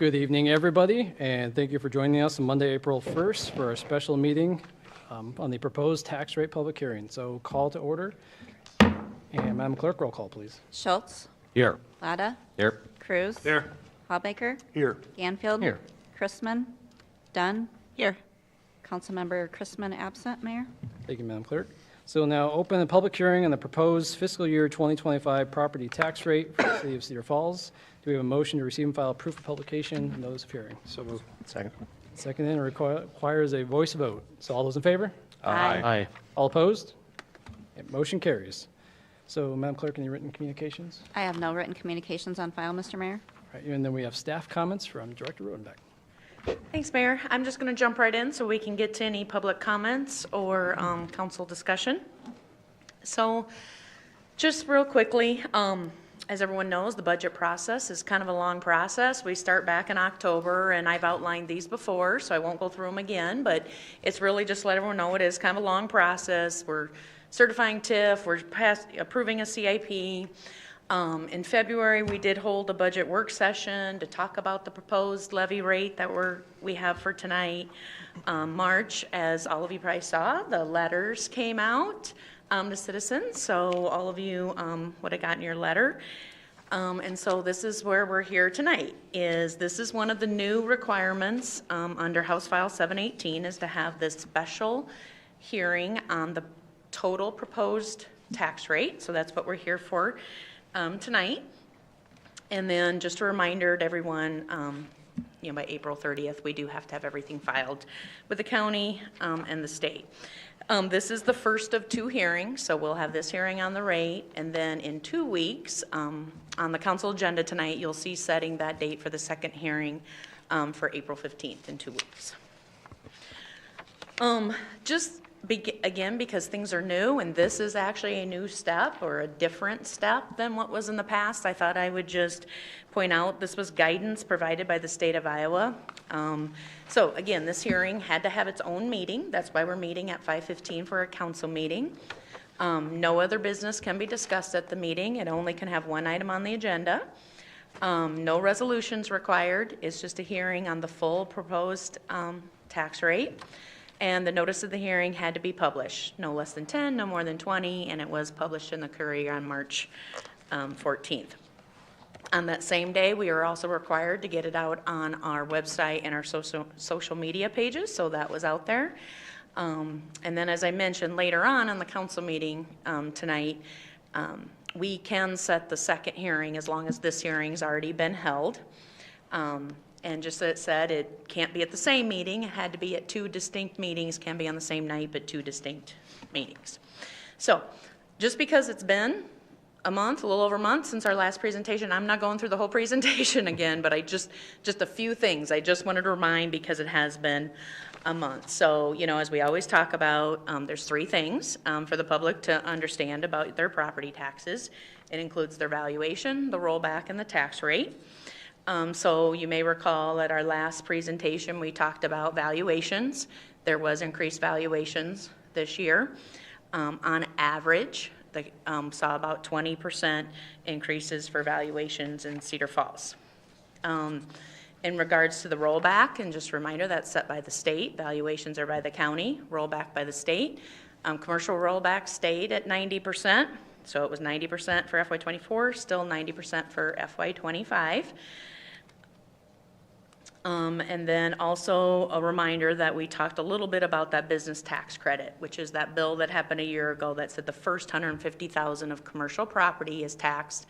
Good evening, everybody, and thank you for joining us on Monday, April 1st for our special meeting on the proposed tax rate public hearing. So call to order. And Madam Clerk, roll call, please. Schultz. Here. Lada. Here. Cruz. Here. Hallbaker. Here. Ganfield. Here. Chrisman. Dunn. Here. Councilmember Chrisman absent, Mayor. Thank you, Madam Clerk. So we'll now open the public hearing on the proposed fiscal year 2025 property tax rate for the city of Cedar Falls. Do we have a motion to receive and file proof of publication and notice of hearing? So moved. Second. Second, then requires a voice vote. So all those in favor? Aye. All opposed? Okay, motion carries. So, Madam Clerk, any written communications? I have no written communications on file, Mr. Mayor. All right, and then we have staff comments from Director Rodenbeck. Thanks, Mayor. I'm just going to jump right in so we can get to any public comments or council discussion. So just real quickly, as everyone knows, the budget process is kind of a long process. We start back in October, and I've outlined these before, so I won't go through them again, but it's really just to let everyone know it is kind of a long process. We're certifying TIF, we're approving a CIP. In February, we did hold a budget work session to talk about the proposed levy rate that we have for tonight. March, as all of you probably saw, the letters came out to citizens, so all of you would have gotten your letter. And so this is where we're here tonight, this is one of the new requirements under House File 718 is to have this special hearing on the total proposed tax rate. So that's what we're here for tonight. And then just a reminder to everyone, by April 30th, we do have to have everything filed with the county and the state. This is the first of two hearings, so we'll have this hearing on the rate, and then in 2 weeks, on the council agenda tonight, you'll see setting that date for the second hearing for April 15th in 2 weeks. Again, because things are new, and this is actually a new step or a different step than what was in the past, I thought I would just point out this was guidance provided by the state of Iowa. So again, this hearing had to have its own meeting. That's why we're meeting at 5:15 for a council meeting. No other business can be discussed at the meeting. It only can have one item on the agenda. No resolutions required. It's just a hearing on the full proposed tax rate. And the notice of the hearing had to be published, no less than 10, no more than 20, and it was published in the Courier on March 14th. On that same day, we are also required to get it out on our website and our social media pages, so that was out there. And then, as I mentioned later on the council meeting tonight, we can set the second hearing as long as this hearing's already been held. And just as it said, it can't be at the same meeting. It had to be at two distinct meetings. Can be on the same night, but two distinct meetings. So just because it's been a month, a little over a month since our last presentation, I'm not going through the whole presentation again, but just a few things I just wanted to remind because it has been a month. So, as we always talk about, there's three things for the public to understand about their property taxes. It includes their valuation, the rollback, and the tax rate. So you may recall at our last presentation we talked about valuations. There was increased valuations this year. On average, they saw about 20% increases for valuations in Cedar Falls. In regards to the rollback, and just a reminder, that's set by the state. Valuations are by the county, rollback by the state. Commercial rollback stayed at 90%. So it was 90% for FY24, still 90% for FY25. And then also a reminder that we talked a little bit about that business tax credit, which is that bill that happened a year ago that said the first $150,000 of commercial property is taxed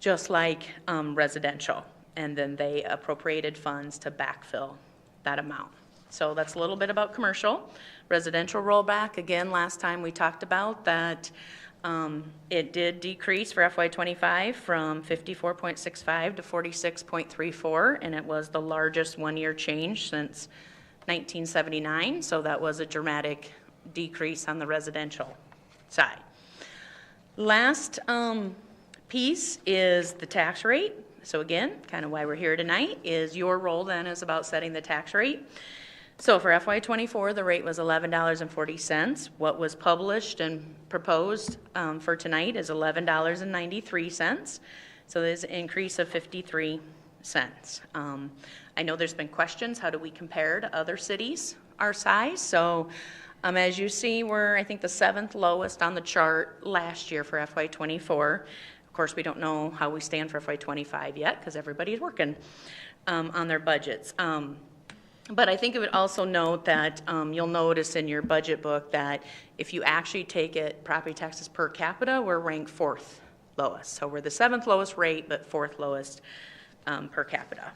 just like residential. And then they appropriated funds to backfill that amount. So that's a little bit about commercial. Residential rollback, again, last time we talked about that it did decrease for FY25 from 54.65 to 46.34, and it was the largest one-year change since 1979, so that was a dramatic decrease on the residential side. Last piece is the tax rate. So again, kind of why we're here tonight is your role then is about setting the tax rate. So for FY24, the rate was $11.40. What was published and proposed for tonight is $11.93. So there's an increase of 53 cents. I know there's been questions, how do we compare to other cities our size? So as you see, we're, I think, the 7th lowest on the chart last year for FY24. Of course, we don't know how we stand for FY25 yet because everybody's working on their budgets. But I think it would also note that you'll notice in your budget book that if you actually take it, property taxes per capita, we're ranked 4th lowest. So we're the 7th lowest rate, but 4th lowest per capita.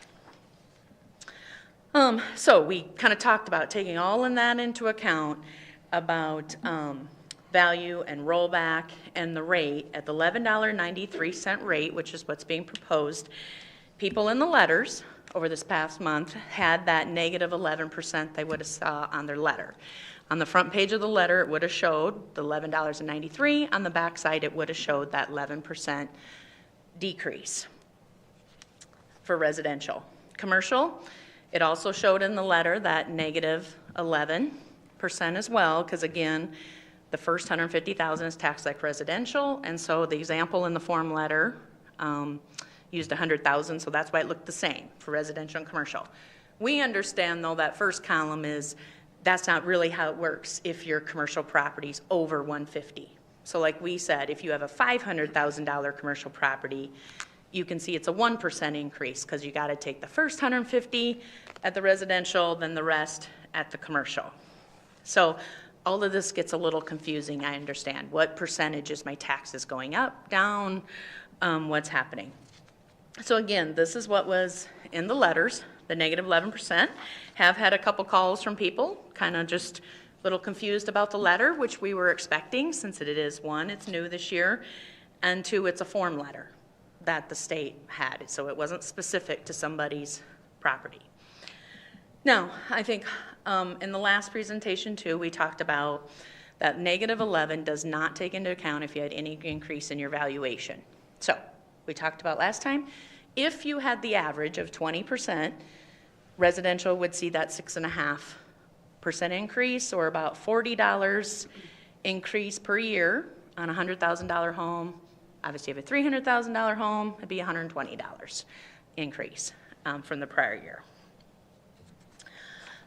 So we kind of talked about taking all in that into account about value and rollback and the rate at the $11.93 rate, which is what's being proposed. People in the letters over this past month had that negative 11% they would have saw on their letter. On the front page of the letter, it would have showed the $11.93. On the back side, it would have showed that 11% decrease for residential. Commercial, it also showed in the letter that negative 11% as well, because again, the first 150,000 is taxed like residential, and so the example in the form letter used 100,000, so that's why it looked the same for residential and commercial. We understand, though, that first column is, that's not really how it works if your commercial property's over 150. So like we said, if you have a $500,000 commercial property, you can see it's a 1% increase because you got to take the first 150 at the residential, then the rest at the commercial. So all of this gets a little confusing, I understand. What percentage is my taxes going up, down, what's happening? So again, this is what was in the letters, the negative 11%. Have had a couple calls from people, kind of just a little confused about the letter, which we were expecting since it is, one, it's new this year, and two, it's a form letter that the state had, so it wasn't specific to somebody's property. Now, I think in the last presentation too, we talked about that negative 11 does not take into account if you had any increase in your valuation. So we talked about last time, if you had the average of 20%, residential would see that 6.5% increase, or about $40 increase per year on a $100,000 home. Obviously, if you have a $300,000 home, it'd be $120 increase from the prior year.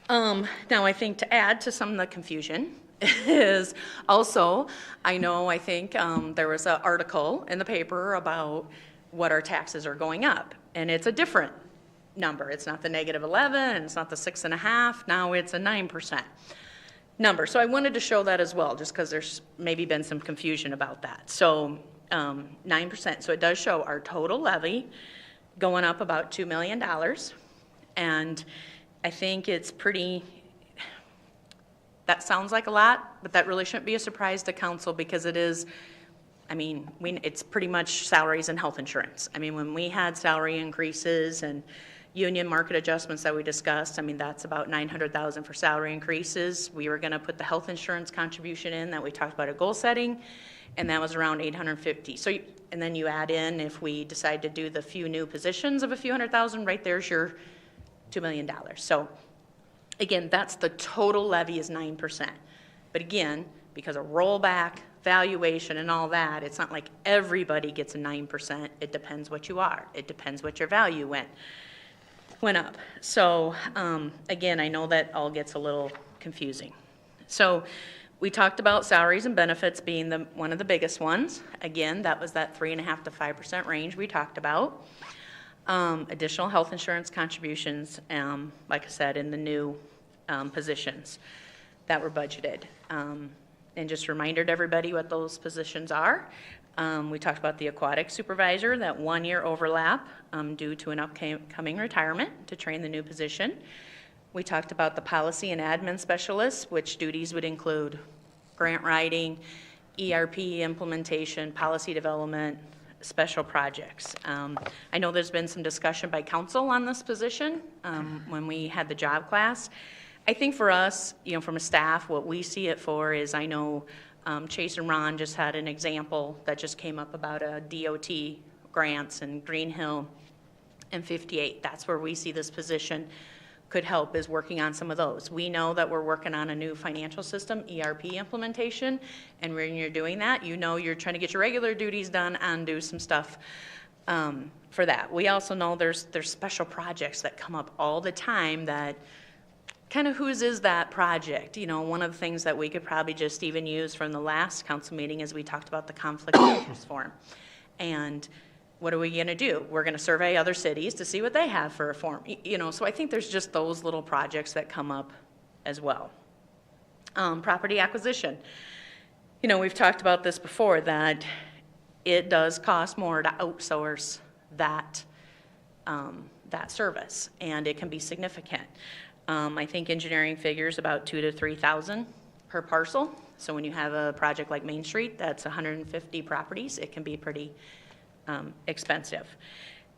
Now, I think to add to some of the confusion is also, I think there was an article in the paper about what our taxes are going up, and it's a different number. It's not the negative 11, and it's not the 6.5. Now it's a 9% number. So I wanted to show that as well, just because there's maybe been some confusion about that. So 9%. So it does show our total levy going up about $2 million, and I think it's pretty. That sounds like a lot, but that really shouldn't be a surprise to council because it is. It's pretty much salaries and health insurance. When we had salary increases and union market adjustments that we discussed, that's about $900,000 for salary increases. We were going to put the health insurance contribution in that we talked about at goal setting, and that was around $850,000. So, and then you add in, if we decide to do the few new positions of a few $100,000, right there's your $2 million. So again, that's the total levy is 9%. But again, because of rollback, valuation, and all that, it's not like everybody gets a 9%. It depends what you are. It depends what your value went up. So again, I know that all gets a little confusing. So we talked about salaries and benefits being one of the biggest ones. Again, that was that 3.5% to 5% range we talked about. Additional health insurance contributions, like I said, in the new positions that were budgeted. And just reminded everybody what those positions are. We talked about the aquatic supervisor, that 1-year overlap due to an upcoming retirement to train the new position. We talked about the policy and admin specialists, which duties would include grant writing, ERP implementation, policy development, special projects. I know there's been some discussion by council on this position when we had the job class. I think for us, from a staff, what we see it for is, I know Chase and Ron just had an example that just came up about a DOT grants in Green Hill and 58. That's where we see this position could help, is working on some of those. We know that we're working on a new financial system, ERP implementation, and when you're doing that, you're trying to get your regular duties done and do some stuff for that. We also know there's special projects that come up all the time that kind of whose is that project? You know, one of the things that we could probably just even use from the last council meeting is we talked about the conflict of interest form. And what are we going to do? We're going to survey other cities to see what they have for a form. You know, so I think there's just those little projects that come up as well. Property acquisition. You know, we've talked about this before, that it does cost more to outsource that service, and it can be significant. I think engineering figures about $2,000 to $3,000 per parcel. So when you have a project like Main Street, that's 150 properties, it can be pretty expensive.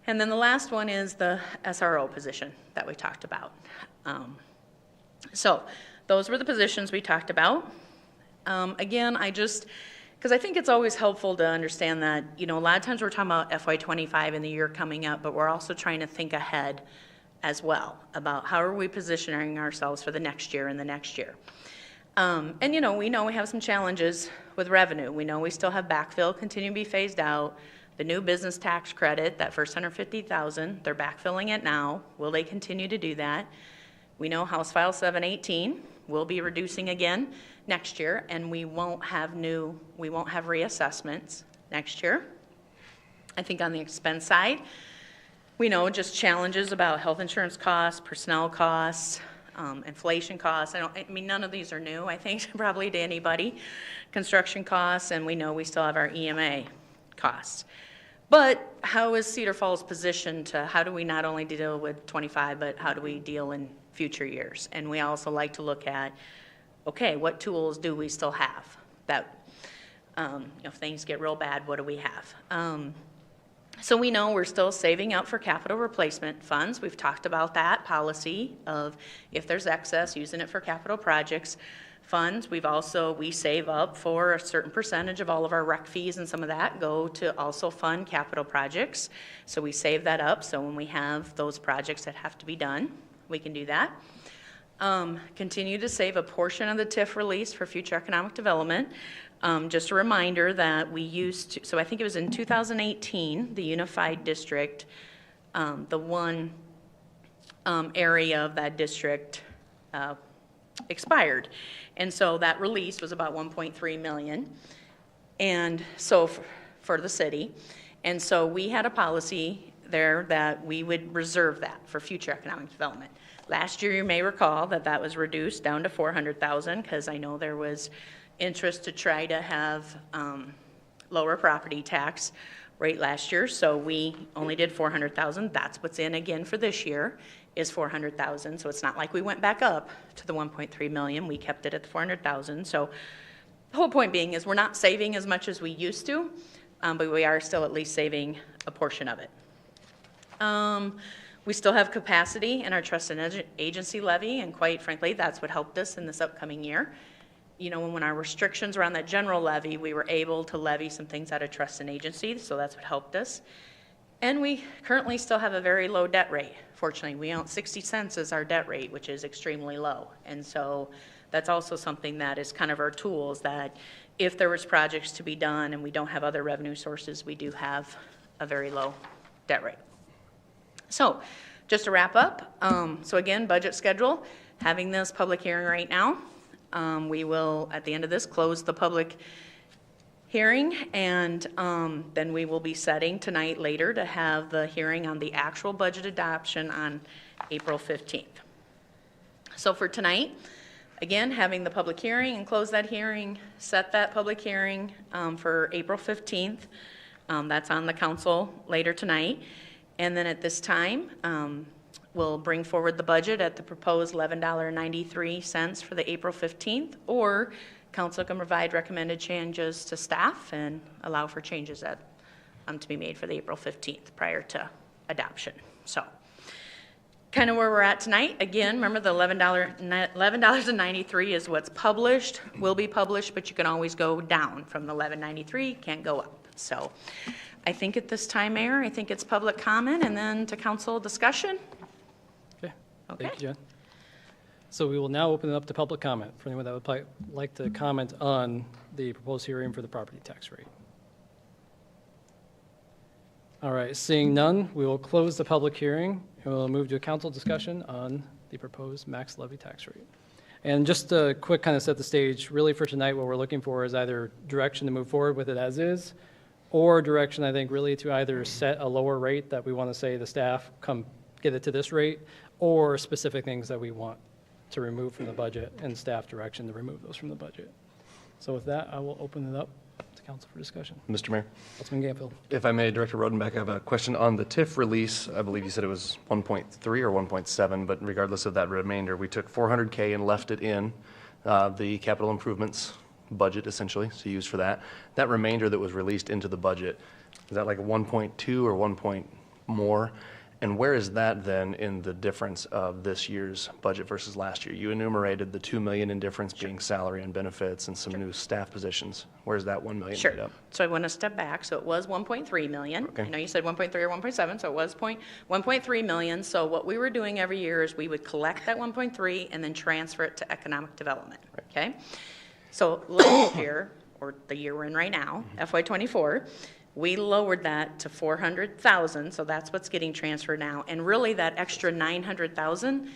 And then the last one is the SRO position that we talked about. So those were the positions we talked about. Again, because I think it's always helpful to understand that, you know, a lot of times we're talking about FY25 and the year coming up, but we're also trying to think ahead as well about how are we positioning ourselves for the next year and the next year. And, you know we have some challenges with revenue. We know we still have backfill continue to be phased out. The new business tax credit, that first $150,000, they're backfilling it now. Will they continue to do that? We know House File 718 will be reducing again next year, and we won't have reassessments next year. I think on the expense side, we know just challenges about health insurance costs, personnel costs, inflation costs. I mean, none of these are new, I think, probably to anybody. Construction costs, and we know we still have our EMA costs. But how is Cedar Falls positioned to, how do we not only deal with 25, but how do we deal in future years? And we also like to look at, okay, what tools do we still have that, if things get real bad, what do we have? So we know we're still saving up for capital replacement funds. We've talked about that policy of if there's excess, using it for capital projects funds. We save up for a certain percentage of all of our rec fees, and some of that go to also fund capital projects. So we save that up, so when we have those projects that have to be done, we can do that. Continue to save a portion of the TIF release for future economic development. Just a reminder that we used to, so I think it was in 2018, the unified district, the one area of that district expired. And so that release was about 1.3 million. And so for the city. And so we had a policy there that we would reserve that for future economic development. Last year, you may recall that was reduced down to 400,000 because I know there was interest to try to have lower property tax rate last year. So we only did 400,000. That's what's in again for this year is 400,000. So it's not like we went back up to the 1.3 million. We kept it at the 400,000. So the whole point being is we're not saving as much as we used to, but we are still at least saving a portion of it. We still have capacity in our trust and agency levy, and quite frankly, that's what helped us in this upcoming year. You know, when our restrictions were on that general levy, we were able to levy some things out of trust and agency, so that's what helped us. And we currently still have a very low debt rate. Fortunately, we own 60 cents as our debt rate, which is extremely low. And so that's also something that is kind of our tools that if there was projects to be done and we don't have other revenue sources, we do have a very low debt rate. So just to wrap up, so again, budget schedule, having this public hearing right now. We will, at the end of this, close the public hearing, and then we will be setting tonight later to have the hearing on the actual budget adoption on April 15th. So for tonight, again, having the public hearing and close that hearing, set that public hearing for April 15th. That's on the council later tonight. And then at this time, we'll bring forward the budget at the proposed $11.93 for the April 15th, or council can provide recommended changes to staff and allow for changes that to be made for the April 15th prior to adoption. So kind of where we're at tonight. Again, remember the $11.93 is what's published, will be published, but you can always go down from the $11.93, can't go up. So I think at this time, Mayor, I think it's public comment and then to council discussion. Okay. Thank you, Jen. So we will now open it up to public comment for anyone that would like to comment on the proposed hearing for the property tax rate. All right, seeing none, we will close the public hearing, and we'll move to a council discussion on the proposed max levy tax rate. And just a quick kind of set the stage, really for tonight, what we're looking for is either direction to move forward with it as is, or direction, I think, really to either set a lower rate that we want to say the staff come get it to this rate, or specific things that we want to remove from the budget and staff direction to remove those from the budget. So with that, I will open it up to council for discussion. Mr. Mayor, Councilman Ganfield. if I may, Director Rodenbeck, I have a question on the TIF release. I believe you said it was 1.3 or 1.7, but regardless of that remainder, we took 400K and left it in the capital improvements budget, essentially, to use for that. That remainder that was released into the budget, is that like a 1.2 or 1 point more? And where is that then in the difference of this year's budget versus last year? You enumerated the 2 million in difference being salary and benefits and some new staff positions. Where's that 1 million Sure. made up? So I want to step back. So it was 1.3 million. Okay. I know you said 1.3 or 1.7, so it was 1.3 million. So what we were doing every year is we would collect that 1.3 and then transfer it to economic development, okay? So last year, or the year we're in right now, FY '24, we lowered that to 400,000, so that's what's getting transferred now. And really, that extra 900,000,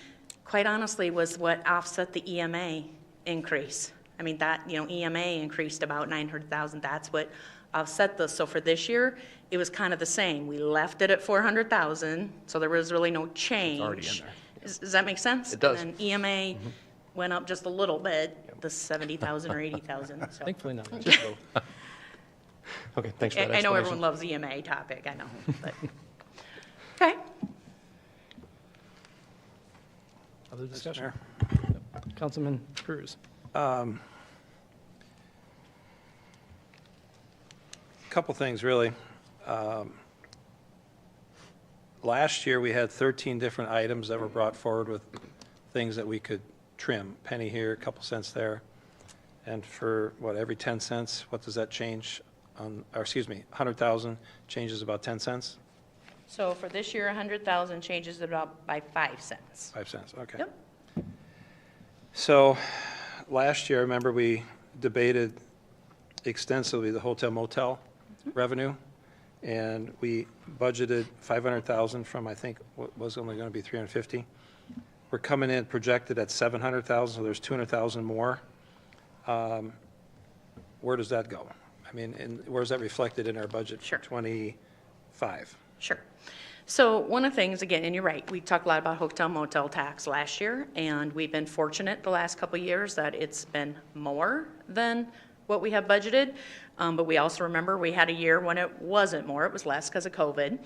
quite honestly, was what offset the EMA increase. I mean, that, EMA increased about 900,000. That's what offset this. So for this year, it was kind of the same. We left it at 400,000, so there was really no change. already in there. Does that make sense? It does. And then EMA went up just a little bit, the 70,000 or 80,000. So. Thankfully not. Okay, thanks for that I know explanation. everyone loves the EMA topic, I know, but, okay. Other discussion? Councilman Cruz. Couple things, really. Last year, we had 13 different items that were brought forward with things that we could trim. Penny here, a couple cents there. And for, every 10 cents, what does that change on, or excuse me, 100,000 changes about 10 cents? So for this year, 100,000 changes it up by 5 cents. 5 cents, okay. Yep. So last year, I remember we debated extensively the hotel motel revenue, and we budgeted 500,000 from, I think, what was only going to be 350. We're coming in projected at 700,000, so there's 200,000 more. Where does that go? I mean, and where is that reflected in our budget Sure. for 25? Sure. So one of the things, again, and you're right, we talked a lot about hotel motel tax last year, and we've been fortunate the last couple of years that it's been more than what we have budgeted. But we also remember we had a year when it wasn't more, it was less because of COVID.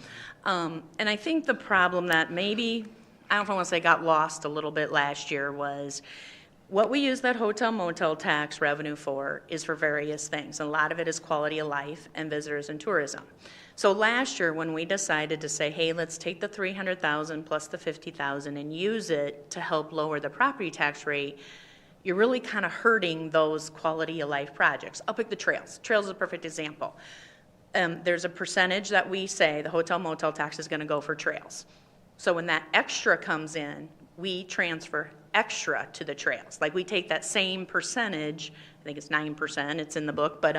And I think the problem that maybe, I don't know if I want to say got lost a little bit last year, was what we use that hotel motel tax revenue for is for various things. A lot of it is quality of life and visitors and tourism. So last year when we decided to say, hey, let's take the 300,000 plus the 50,000 and use it to help lower the property tax rate, you're really kind of hurting those quality of life projects. I'll pick the trails. Trails is a perfect example. There's a percentage that we say the hotel motel tax is going to go for trails. So when that extra comes in, we transfer extra to the trails. Like we take that same percentage, I think it's 9%, it's in the book, but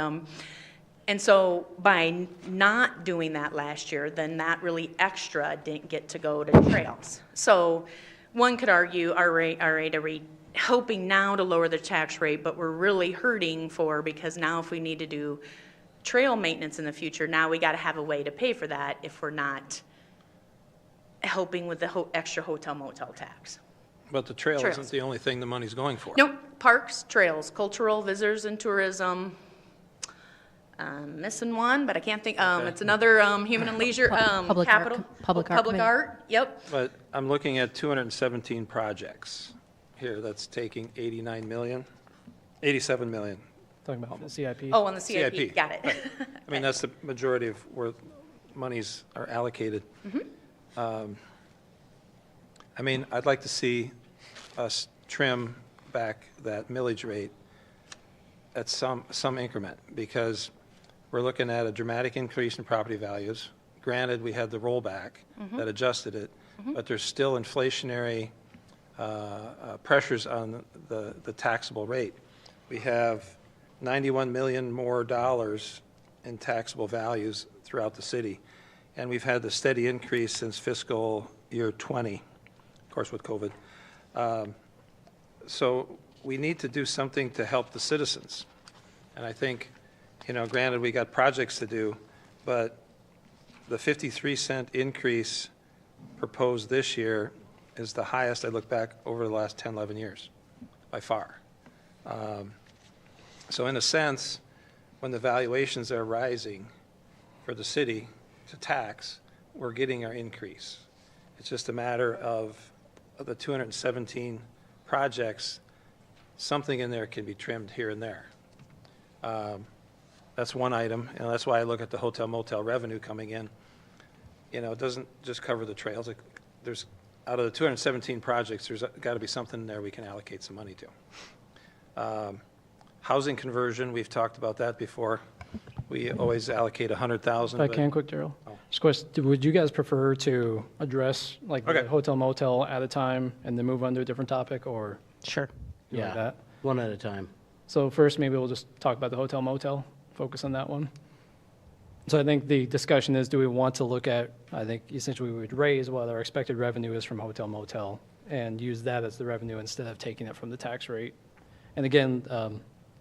and so by not doing that last year, then that really extra didn't get to go to trails. So one could argue our rate helping now to lower the tax rate, but we're really hurting for, because now if we need to do trail maintenance in the future, now we got to have a way to pay for that if we're not helping with the extra hotel motel tax. But the trail Trails. isn't the only thing the money's going for. Nope, parks, trails, cultural, visitors and tourism. Missing one, but I can't think, it's another human and leisure, Public art. capital. Public art Public committee. art, yep. But I'm looking at 217 projects here. That's taking 87 million. Talking about the CIP. Oh, on the CIP, CIP, got it. I mean, that's the majority of where monies are allocated. I mean, I'd like to see us trim back that millage rate at some increment, because we're looking at a dramatic increase in property values. Granted, we had the rollback that adjusted it, but there's still inflationary pressures on the taxable rate. We have $91 million more in taxable values throughout the city. and we've had the steady increase since fiscal year 20, of course with COVID. So we need to do something to help the citizens. And I think, granted, we got projects to do, but the 53-cent increase proposed this year is the highest I look back over the last 10, 11 years, by far. So in a sense, when the valuations are rising for the city to tax, we're getting our increase. It's just a matter of the 217 projects, something in there can be trimmed here and there. That's one item, and that's why I look at the hotel motel revenue coming in. It doesn't just cover the trails. There's, out of the 217 projects, there's got to be something in there we can allocate some money to. Housing conversion, we've talked about that before. We always allocate 100,000. If I can, quick, Daryl. Just question, would you guys prefer to address like the hotel motel at a time and then move on to a different topic, or Sure. you like that? One at a time. So first, maybe we'll just talk about the hotel motel, focus on that one. So I think the discussion is, do we want to look at, I think essentially we would raise what our expected revenue is from hotel motel and use that as the revenue instead of taking it from the tax rate. And again,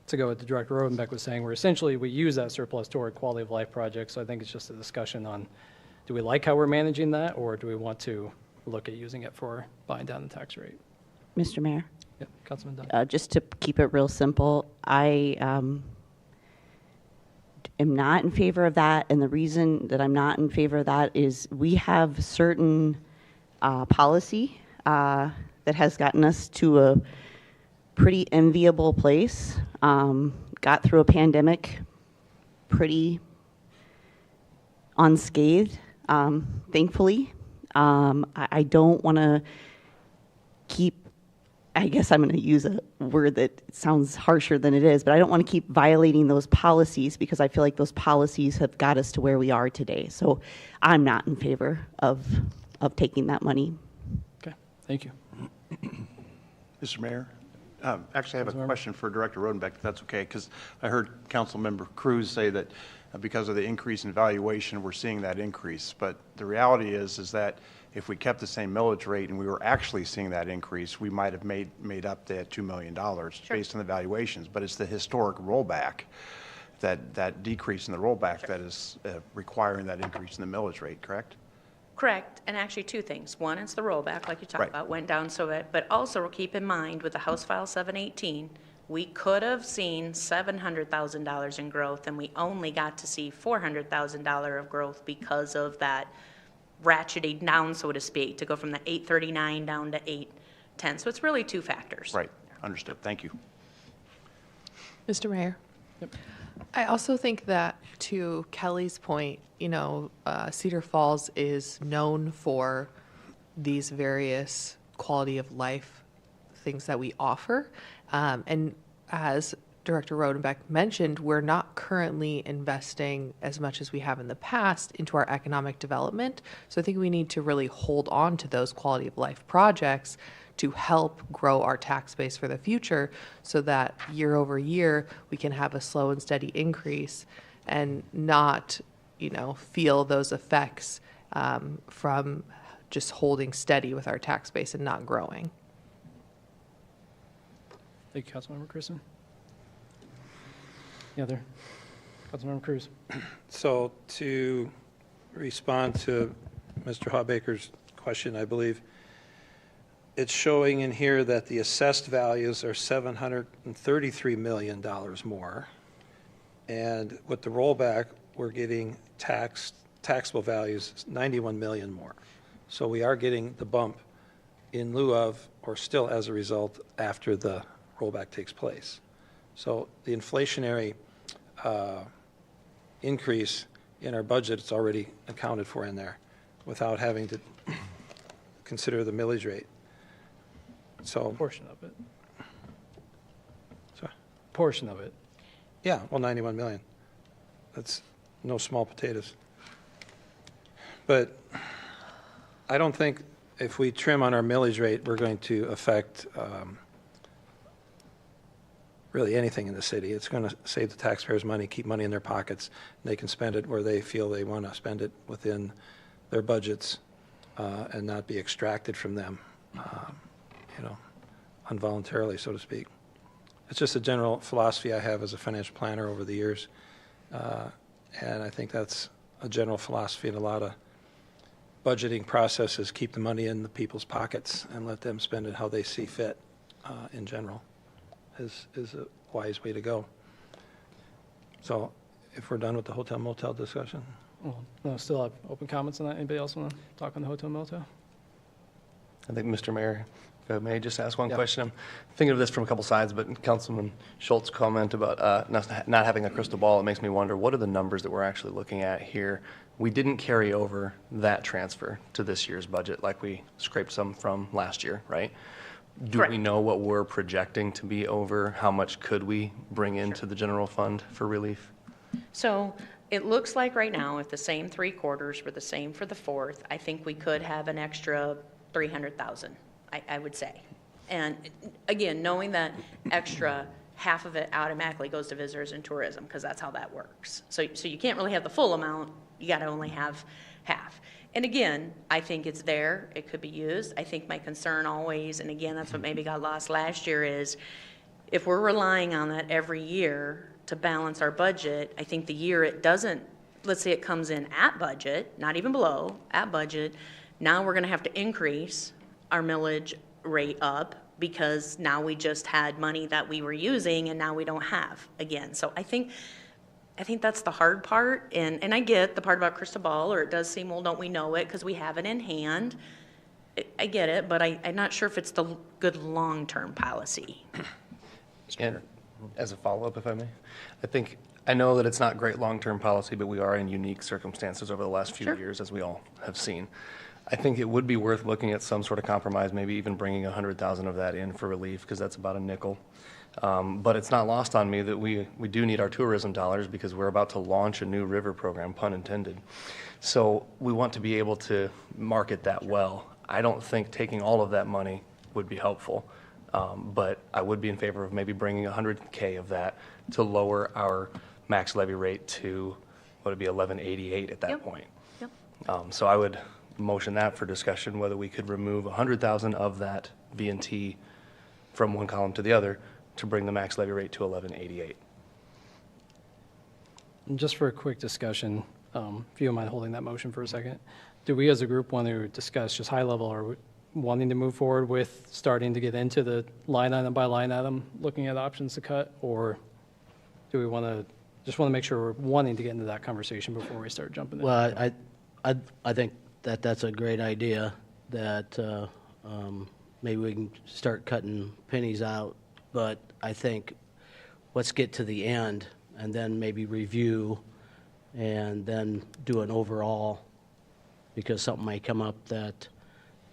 to go with the Director Rodenbeck was saying, we use that surplus toward quality of life projects. So I think it's just a discussion on, do we like how we're managing that, or do we want to look at using it for buying down the tax rate? Mr. Mayor, Yep, Councilman Dunn. just to keep it real simple, I am not in favor of that, and the reason that I'm not in favor of that is we have certain policy that has gotten us to a pretty enviable place. Got through a pandemic pretty unscathed, thankfully. I don't want to keep, I guess I'm going to use a word that sounds harsher than it is, but I don't want to keep violating those policies because I feel like those policies have got us to where we are today. So I'm not in favor of taking that money. Okay, thank you. Mr. Mayor, actually, I have a question for Director Rodenbeck, if that's okay, because I heard Councilmember Cruz say that because of the increase in valuation, we're seeing that increase. But the reality is that if we kept the same millage rate and we were actually seeing that increase, we might have made up that $2 million based on the valuations. But it's the historic rollback, that decrease in the rollback that is requiring that increase in the millage rate, correct? Correct, and actually two things. One, it's the rollback, like you talked about, went down so bad, but also keep in mind with the House File 718, we could have seen $700,000 in growth, and we only got to see $400,000 of growth because of that ratcheting down, so to speak, to go from the 839 down to 810. So it's really two factors. Right, understood, thank you. Mr. Mayor? I also think that, to Kelly's point, Cedar Falls is known for these various quality of life things that we offer. And as Director Rodenbeck mentioned, we're not currently investing as much as we have in the past into our economic development. So I think we need to really hold on to those quality of life projects to help grow our tax base for the future so that year over year we can have a slow and steady increase and not, feel those effects from just holding steady with our tax base and not growing. Thank you, Councilmember Christen. Any other? Councilmember Cruz. So to respond to Mr. Hawbaker's question, I believe it's showing in here that the assessed values are $733 million more. And with the rollback, we're getting taxable values 91 million more. So we are getting the bump in lieu of, or still as a result, after the rollback takes place. So the inflationary increase in our budget, it's already accounted for in there without having to consider the millage rate. So, Portion of it. sorry. Portion of it. Yeah, well, 91 million. That's no small potatoes. But I don't think if we trim on our millage rate, we're going to affect really anything in the city. It's going to save the taxpayers money, keep money in their pockets, and they can spend it where they feel they want to spend it within their budgets and not be extracted from them, involuntarily, so to speak. It's just a general philosophy I have as a financial planner over the years, and I think that's a general philosophy in a lot of budgeting processes. Keep the money in the people's pockets and let them spend it how they see fit in general is a wise way to go. So if we're done with the hotel motel discussion. Well, no, still have open comments on that. Anybody else want to talk on the hotel motel? I think, Mr. Mayor, if I may just ask one Yeah. question. I'm thinking of this from a couple sides, but Councilman Schultz's comment about not having a crystal ball, it makes me wonder, what are the numbers that we're actually looking at here? We didn't carry over that transfer to this year's budget like we scraped some from last year, right? Do Correct. we know what we're projecting to be over? How much could we bring into the general fund for relief? So it looks like right now, if the same 3 quarters were the same for the fourth, I think we could have an extra 300,000, I would say. And again, knowing that extra half of it automatically goes to visitors and tourism, because that's how that works. So you can't really have the full amount, you got to only have half. And again, I think it's there, it could be used. I think my concern always, and again, that's what maybe got lost last year, is if we're relying on that every year to balance our budget, I think the year it doesn't, let's say it comes in at budget, not even below, at budget, now we're going to have to increase our millage rate up because now we just had money that we were using and now we don't have again. So I think that's the hard part, and I get the part about crystal ball, or it does seem, well, don't we know it because we have it in hand. I get it, but I'm not sure if it's the good long-term policy. And as a follow-up, if I may, I know that it's not great long-term policy, but we are in unique circumstances over the last few Sure. years, as we all have seen. I think it would be worth looking at some sort of compromise, maybe even bringing 100,000 of that in for relief, because that's about a nickel. But it's not lost on me that we do need our tourism dollars because we're about to launch a new river program, pun intended. So we want to be able to market that well. I don't think taking all of that money would be helpful, but I would be in favor of maybe bringing 100K of that to lower our max levy rate to, what would it be, 1188 at that Yep. point. Yep. So I would motion that for discussion, whether we could remove 100,000 of that V&T from one column to the other to bring the max levy rate to 1188. And just for a quick discussion, if you don't mind holding that motion for a second, do we as a group want to discuss just high level, are we wanting to move forward with starting to get into the line item by line item, looking at options to cut, or do we want to, just want to make sure we're wanting to get into that conversation before we start jumping in? Well, I think that that's a great idea, that maybe we can start cutting pennies out, but I think let's get to the end and then maybe review and then do an overall, because something might come up that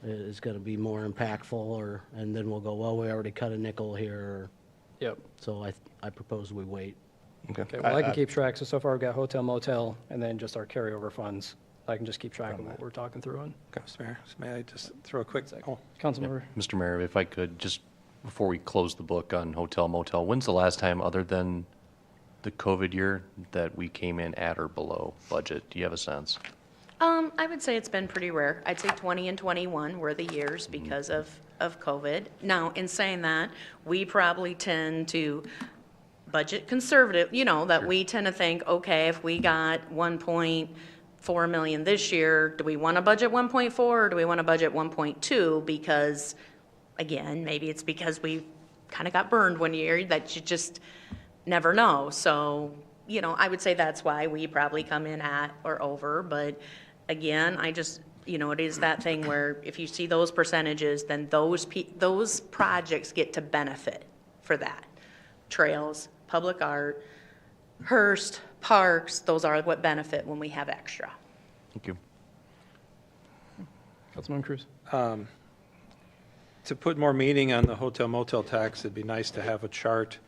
is going to be more impactful, and then we'll go, well, we already cut a nickel here. Yep. So I propose we wait. Okay, well, I can keep track. So far, we've got hotel, motel, and then just our carryover funds. I can just keep track of what we're talking through on. Mr. Mayor, may I just throw a quick, Councilmember? Mr. Mayor, if I could, just before we close the book on hotel motel, when's the last time, other than the COVID year, that we came in at or below budget? Do you have a sense? I would say it's been pretty rare. I'd say 20 and 21 were the years because of COVID. Now, in saying that, we probably tend to budget conservative, that we tend to think, okay, if we got 1.4 million this year, do we want to budget 1.4 or do we want to budget 1.2? Because, again, maybe it's because we kind of got burned one year that you just never know. So, I would say that's why we probably come in at or over. But again, it is that thing where if you see those percentages, then those projects get to benefit for that. Trails, public art, Hearst, parks, those are what benefit when we have extra. Thank you. Councilman Cruz? to put more meaning on the hotel motel tax, it'd be nice to have a chart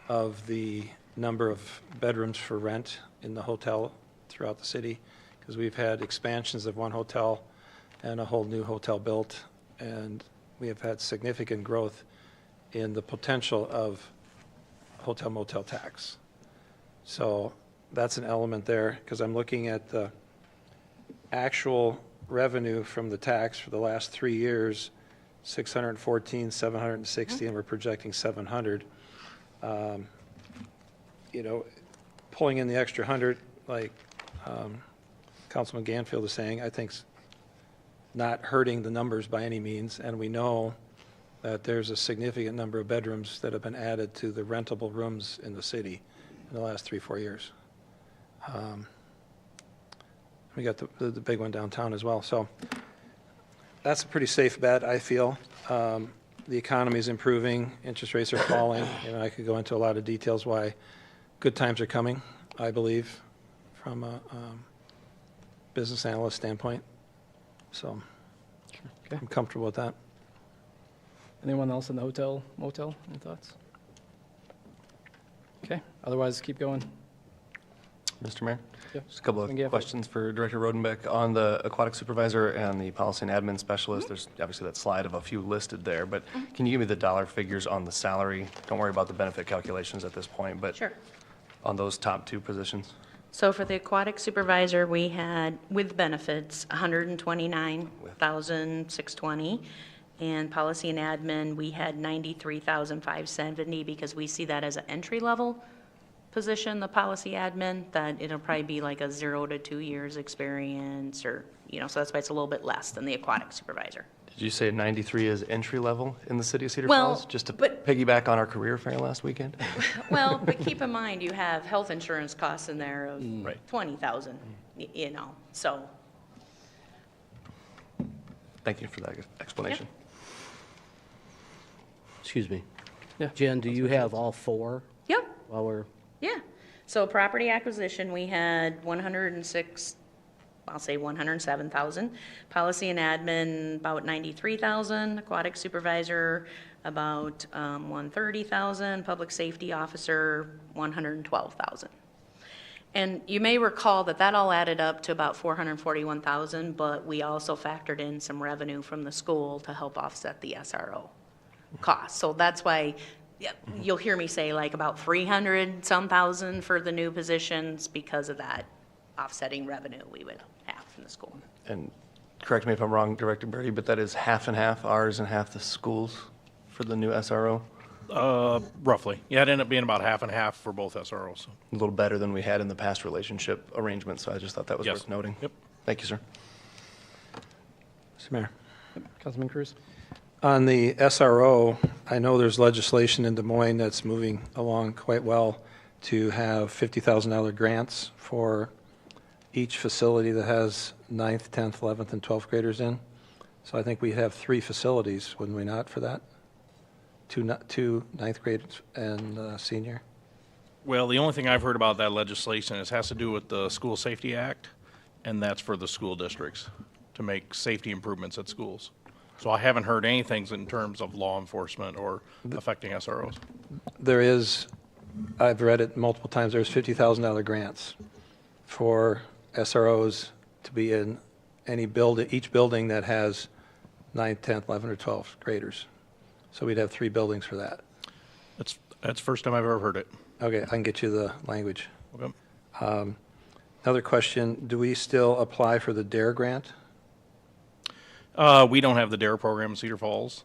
of the number of bedrooms for rent in the hotel throughout the city, because we've had expansions of one hotel and a whole new hotel built, and we have had significant growth in the potential of hotel motel tax. So that's an element there, because I'm looking at the actual revenue from the tax for the last 3 years, 614, 760, and we're projecting 700. You know, pulling in the extra 100, like Councilman Ganfield is saying, I think's not hurting the numbers by any means, and we know that there's a significant number of bedrooms that have been added to the rentable rooms in the city in the last 3-4 years. We got the big one downtown as well. So that's a pretty safe bet, I feel. The economy is improving, interest rates are falling. You know, I could go into a lot of details why good times are coming, I believe, from a business analyst standpoint. So Okay. I'm comfortable with that. Anyone else in the hotel, motel? Any thoughts? Okay, otherwise keep going. Mr. Mayor? Yep. Just a couple Councilman Ganfield. of questions for Director Rodenbeck. On the aquatic supervisor and the policy and admin specialist, there's obviously that slide of a few listed there, but can you give me the dollar figures on the salary? Don't worry about the benefit calculations at this point, but Sure. on those top two positions? So for the aquatic supervisor, we had, with benefits, $129,620. And policy and admin, we had $93,570 because we see that as an entry-level position, the policy admin, that it'll probably be like a 0 to 2 years experience or, you know, so that's why it's a little bit less than the aquatic supervisor. Did you say 93 is entry level in the city of Cedar Well, Falls? Just to but- piggyback on our career fair last weekend? Well, but keep in mind, you have health insurance costs in there of Right. $20,000, you know, so. Thank you for that explanation. Excuse me. Yeah. Jen, do you have all four Yep. while we're, Yeah, so property acquisition, we had 106, I'll say 107,000. Policy and admin, about 93,000. Aquatic supervisor, about 130,000. Public safety officer, 112,000. And you may recall that that all added up to about 441,000, but we also factored in some revenue from the school to help offset the SRO costs. So that's why you'll hear me say like about 300 some thousand for the new positions because of that offsetting revenue we would have from the school. And correct me if I'm wrong, Director Birdie, but that is half and half, ours and half the schools for the new SRO? Roughly. Yeah, it ended up being about half and half for both SROs. A little better than we had in the past relationship arrangement, so I just thought that was Yes. worth noting. Yep. Thank you, sir. Mr. Mayor. Councilman Cruz? On the SRO, I know there's legislation in Des Moines that's moving along quite well to have $50,000 grants for each facility that has 9th, 10th, 11th, and 12th graders in. So I think we have 3 facilities, wouldn't we not, for that? Two 9th grade and senior. Well, the only thing I've heard about that legislation is has to do with the School Safety Act, and that's for the school districts to make safety improvements at schools. So I haven't heard anything in terms of law enforcement or affecting SROs. There is, I've read it multiple times, there's $50,000 grants for SROs to be in any building, each building that has 9th, 10th, 11th, or 12th graders. So we'd have 3 buildings for that. That's the first time I've ever heard it. Okay, I can get you the language. Okay. Another question, do we still apply for the DARE grant? We don't have the DARE program in Cedar Falls.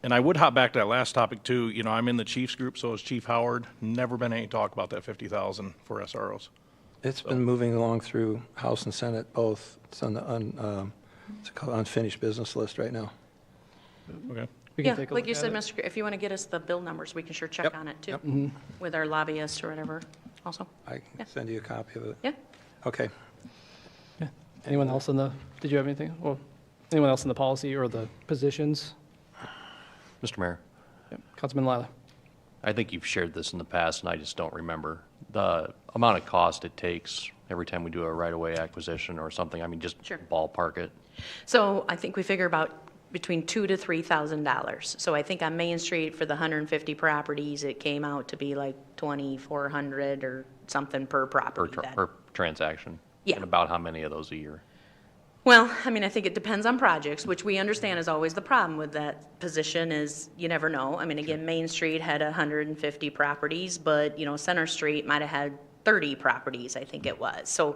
And I would hop back to that last topic too. You know, I'm in the Chiefs group, so is Chief Howard. Never been any talk about that 50,000 for SROs. It's been moving along through House and Senate both. It's on the it's called unfinished business list right now. Okay. We can Yeah, take a like look you at said, it. Mr. If you want to get us the bill numbers, we can sure check Yep. on it too, Yep. with our lobbyists or whatever also. I can send you a copy of it. Yeah. Okay. Anyone else in the, did you have anything? Well, anyone else in the policy or the positions? Mr. Mayor, Yep. Councilman Lila? I think you've shared this in the past, and I just don't remember. The amount of cost it takes every time we do a right-of-way acquisition or something, I mean, just Sure. ballpark it. So I think we figure about between $2,000 to $3,000. So I think on Main Street for the 150 properties, it came out to be like 2,400 or something per property. then. Per transaction. Yeah. And about how many of those a year? Well, I mean, I think it depends on projects, which we understand is always the problem with that position is you never know. I mean, again, Main Street had 150 properties, but, Center Street might have had 30 properties, I think it was. So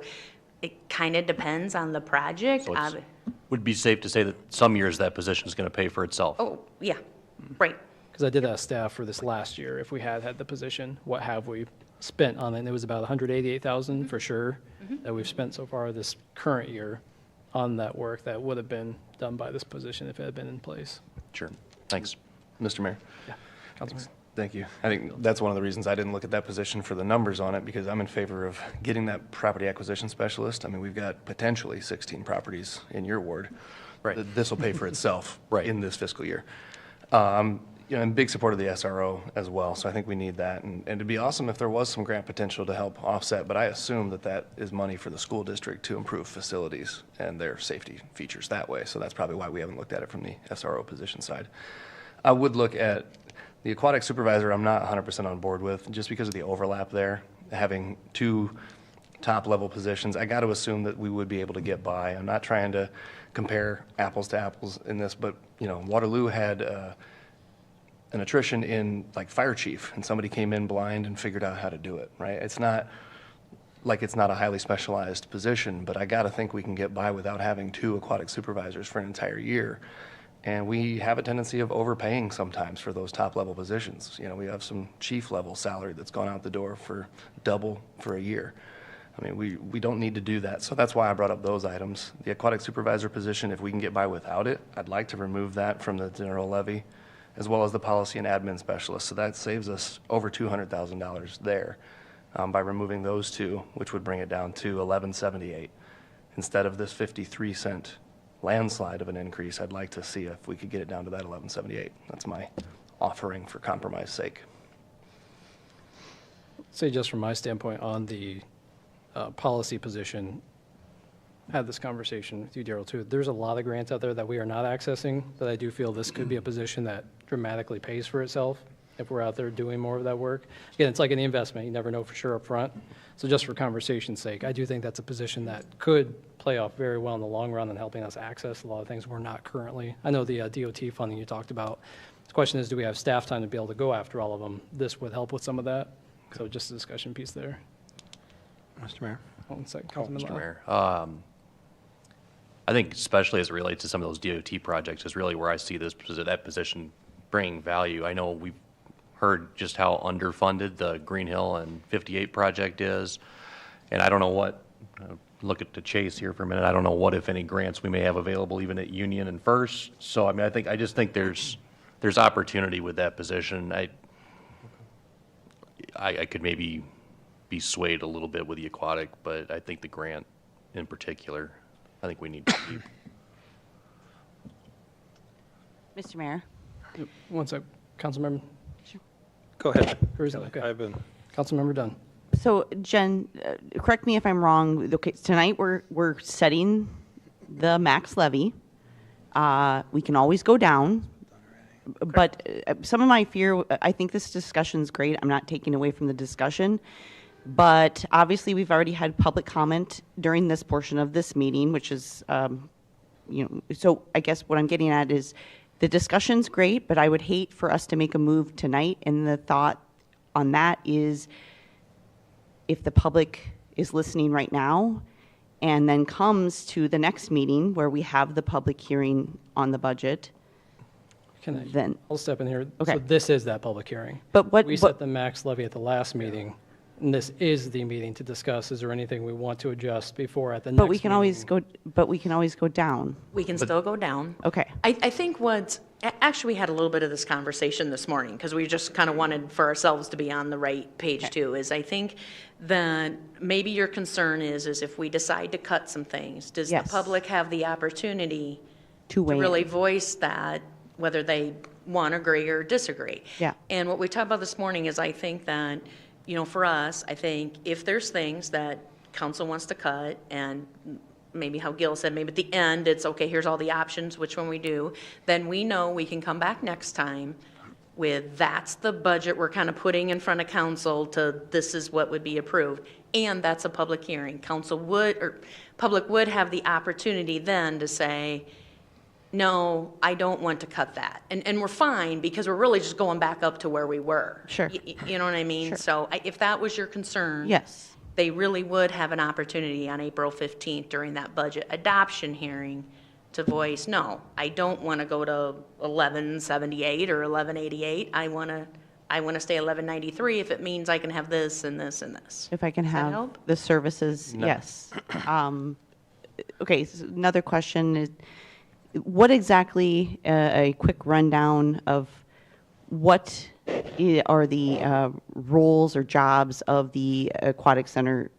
it kind of depends on the project. So it would be safe to say that some years that position is going to pay for itself. Oh, yeah, right. Because I did ask staff for this last year, if we had the position, what have we spent on it? And it was about 188,000 for sure that we've spent so far this current year on that work that would have been done by this position if it had been in place. Sure. Thanks. Mr. Mayor? Yeah, Councilman. Thank you. I think that's one of the reasons I didn't look at that position for the numbers on it, because I'm in favor of getting that property acquisition specialist. I mean, we've got potentially 16 properties in your ward. Right. This will pay for itself Right. in this fiscal year. I'm in big support of the SRO as well, so I think we need that. And it'd be awesome if there was some grant potential to help offset, but I assume that that is money for the school district to improve facilities and their safety features that way. So that's probably why we haven't looked at it from the SRO position side. I would look at the aquatic supervisor. I'm not 100% on board with, just because of the overlap there, having two top-level positions. I got to assume that we would be able to get by. I'm not trying to compare apples to apples in this, but, Waterloo had an attrition in, like, fire chief, and somebody came in blind and figured out how to do it, right? It's not like it's not a highly specialized position, but I got to think we can get by without having two aquatic supervisors for an entire year. And we have a tendency of overpaying sometimes for those top-level positions. We have some chief-level salary that's gone out the door for double for a year. I mean, we don't need to do that. So that's why I brought up those items. The aquatic supervisor position, if we can get by without it, I'd like to remove that from the general levy, as well as the policy and admin specialist. So that saves us over $200,000 there by removing those two, which would bring it down to $11.78 instead of this 53-cent landslide of an increase. I'd like to see if we could get it down to that $11.78. That's my offering for compromise sake. Say just from my standpoint on the policy position, had this conversation with you, Daryl, too. There's a lot of grants out there that we are not accessing that I do feel this could be a position that dramatically pays for itself if we're out there doing more of that work. Again, it's like any investment. You never know for sure up front. So just for conversation's sake, I do think that's a position that could play off very well in the long run in helping us access a lot of things we're not currently. I know the DOT funding you talked about. The question is, do we have staff time to be able to go after all of them? This would help with some of that. So just a discussion piece there. Mr. Mayor? One second, Councilman Mr. Lau. Mayor, I think especially as it relates to some of those DOT projects is really where I see that position bringing value. I know we've heard just how underfunded the Green Hill and 58 project is, and I don't know what, look at the Chase here for a minute, I don't know what, if any, grants we may have available even at Union and First. So, I mean, I just think there's opportunity with that position. I could maybe be swayed a little bit with the aquatic, but I think the grant in particular, I think we need to keep. Mr. Mayor? One sec, Councilmember. Go ahead. Who is it? Okay. I've been, Councilmember Dunn. So Jen, correct me if I'm wrong. Okay, tonight we're setting the max levy. We can always go down, but some of my fear, I think this discussion's great. I'm not taking away from the discussion, but obviously we've already had public comment during this portion of this meeting, which is, so I guess what I'm getting at is the discussion's great, but I would hate for us to make a move tonight. And the thought on that is, if the public is listening right now and then comes to the next meeting where we have the public hearing on the budget, then. I'll step in here. Okay. So this is that public hearing. But what- We but- set the max levy at the last meeting, and this is the meeting to discuss, is there anything we want to adjust before at the next But we can always meeting? go down. We can still go down. Okay. I think actually, we had a little bit of this conversation this morning, because we just kind of wanted for ourselves to be on the right page too, is I think that maybe your concern is if we decide to cut some things, does the Yes. public have the opportunity To weigh in. really voice that, whether they want to agree or disagree? Yeah. And what we talked about this morning is I think that, for us, I think if there's things that council wants to cut, and maybe how Gil said, maybe at the end, it's, okay, here's all the options, which one we do, then we know we can come back next time with, that's the budget we're kind of putting in front of council to, this is what would be approved. And that's a public hearing. Council would, or public would have the opportunity then to say, no, I don't want to cut that. And we're fine because we're really just going back up to where we were. Sure. You know what I mean? Sure. So if that was your concern. Yes. They really would have an opportunity on April 15th during that budget adoption hearing to voice, no, I don't want to go to 1178 or 1188. I want to stay 1193 if it means I can have this and this and this. If I can Does that have help? the services, yes. Okay, so another question is, what exactly, a quick rundown of what are the roles or jobs of the aquatic center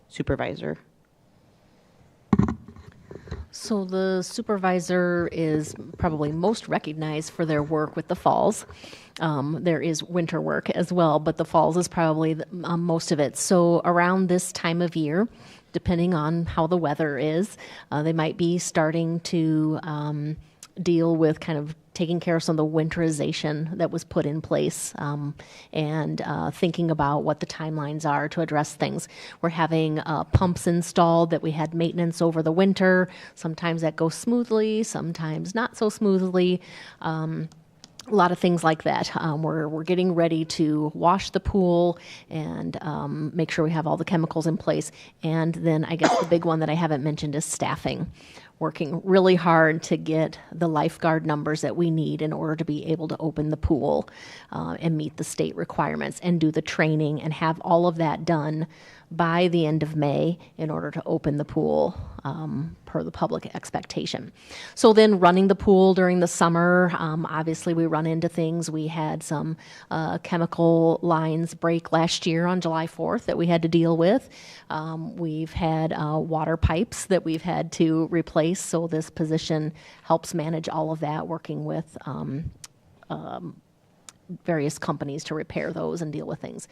supervisor? So the supervisor is probably most recognized for their work with the falls. There is winter work as well, but the falls is probably most of it. So around this time of year, depending on how the weather is, they might be starting to deal with kind of taking care of some of the winterization that was put in place, and thinking about what the timelines are to address things. We're having pumps installed that we had maintenance over the winter. Sometimes that goes smoothly, sometimes not so smoothly. A lot of things like that. We're getting ready to wash the pool and make sure we have all the chemicals in place. And then I guess the big one that I haven't mentioned is staffing. Working really hard to get the lifeguard numbers that we need in order to be able to open the pool and meet the state requirements and do the training and have all of that done by the end of May in order to open the pool per the public expectation. So then running the pool during the summer, obviously we run into things. We had some chemical lines break last year on July 4th that we had to deal with. We've had water pipes that we've had to replace, so this position helps manage all of that, working with various companies to repair those and deal with things.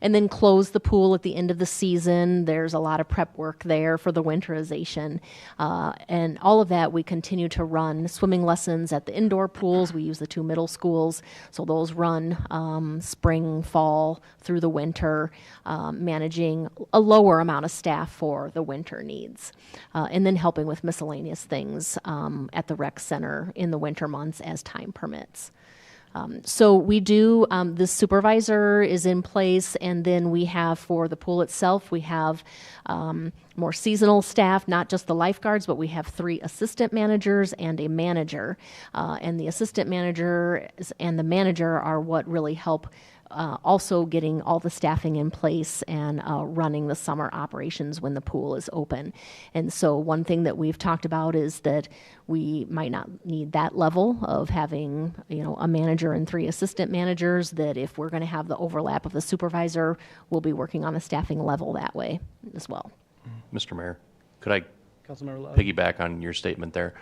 And then close the pool at the end of the season. There's a lot of prep work there for the winterization. And all of that, we continue to run swimming lessons at the indoor pools. We use the 2 middle schools. So those run spring, fall, through the winter, managing a lower amount of staff for the winter needs. And then helping with miscellaneous things at the rec center in the winter months as time permits. So we do, the supervisor is in place, and then we have for the pool itself, we have more seasonal staff, not just the lifeguards, but we have 3 assistant managers and a manager. And the assistant manager and the manager are what really help also getting all the staffing in place and running the summer operations when the pool is open. And so one thing that we've talked about is that we might not need that level of having, a manager and 3 assistant managers, that if we're going to have the overlap of the supervisor, we'll be working on a staffing level that way as well. Mr. Mayor, could I Councilmember Love. piggyback on your statement there?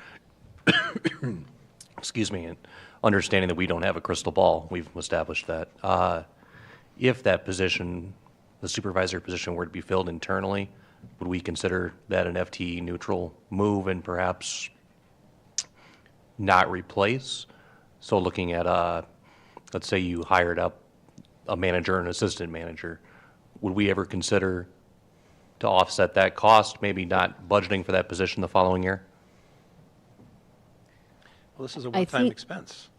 Excuse me, and understanding that we don't have a crystal ball, we've established that. If that position, the supervisor position, were to be filled internally, would we consider that an FTE neutral move and perhaps not replace? So looking at, let's say you hired up a manager and assistant manager, would we ever consider to offset that cost, maybe not budgeting for that position the following year? Well, this is a I one-time think- expense.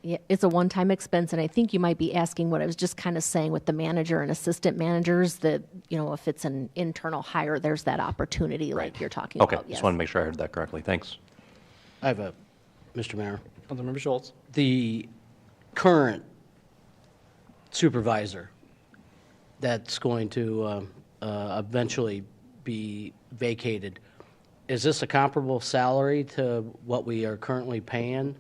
Yeah, it's a one-time expense, and I think you might be asking what I was just kind of saying with the manager and assistant managers, that, if it's an internal hire, there's that opportunity like you're talking Okay, about. just Yes. want to make sure I heard that correctly. Thanks. I have a, Mr. Mayor, Councilmember Schultz. the current supervisor that's going to eventually be vacated, is this a comparable salary to what we are currently paying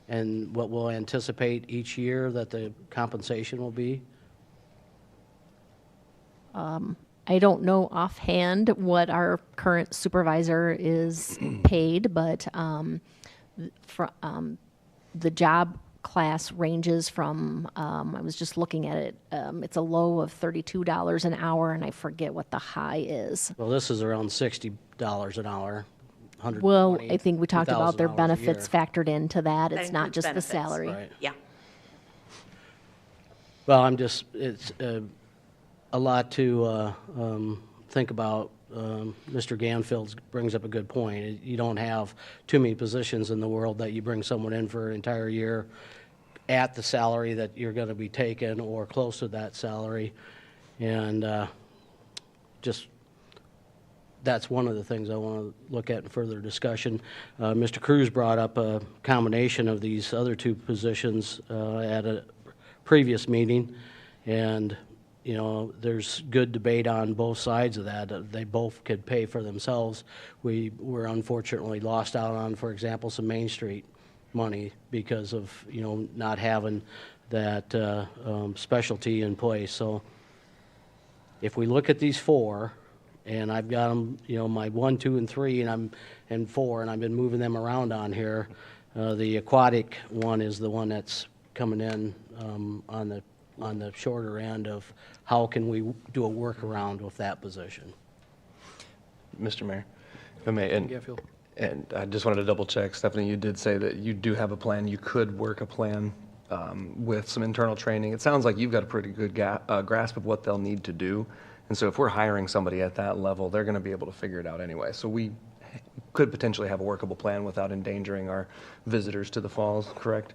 and what we'll anticipate each year that the compensation will be? I don't know offhand what our current supervisor is paid, but the job class ranges from, I was just looking at it, it's a low of $32 an hour, and I forget what the high is. Well, this is around $60 an hour, Well, I think we talked about their $120,000 a benefits year. factored into that. That It's not includes just benefits. the salary. Right. Yeah. Well, I'm just, it's, a lot to think about. Mr. Ganfield brings up a good point. You don't have too many positions in the world that you bring someone in for an entire year at the salary that you're going to be taking or close to that salary. And just that's one of the things I want to look at in further discussion. Mr. Cruz brought up a combination of these other two positions at a previous meeting, and you know, there's good debate on both sides of that. They both could pay for themselves. We were unfortunately lost out on, for example, some Main Street money because of, you know, not having that specialty in place. So if we look at these four, and I've got them, you know, my 1, 2, and 3, and 4, and I've been moving them around on here. The aquatic one is the one that's coming in on the shorter end of how can we do a workaround with that position. Mr. Mayor, if I may, Ganfield. and I just wanted to double check, Stephanie, you did say that you do have a plan. You could work a plan with some internal training. It sounds like you've got a pretty good grasp of what they'll need to do. And so if we're hiring somebody at that level, they're going to be able to figure it out anyway. So we could potentially have a workable plan without endangering our visitors to the falls, correct?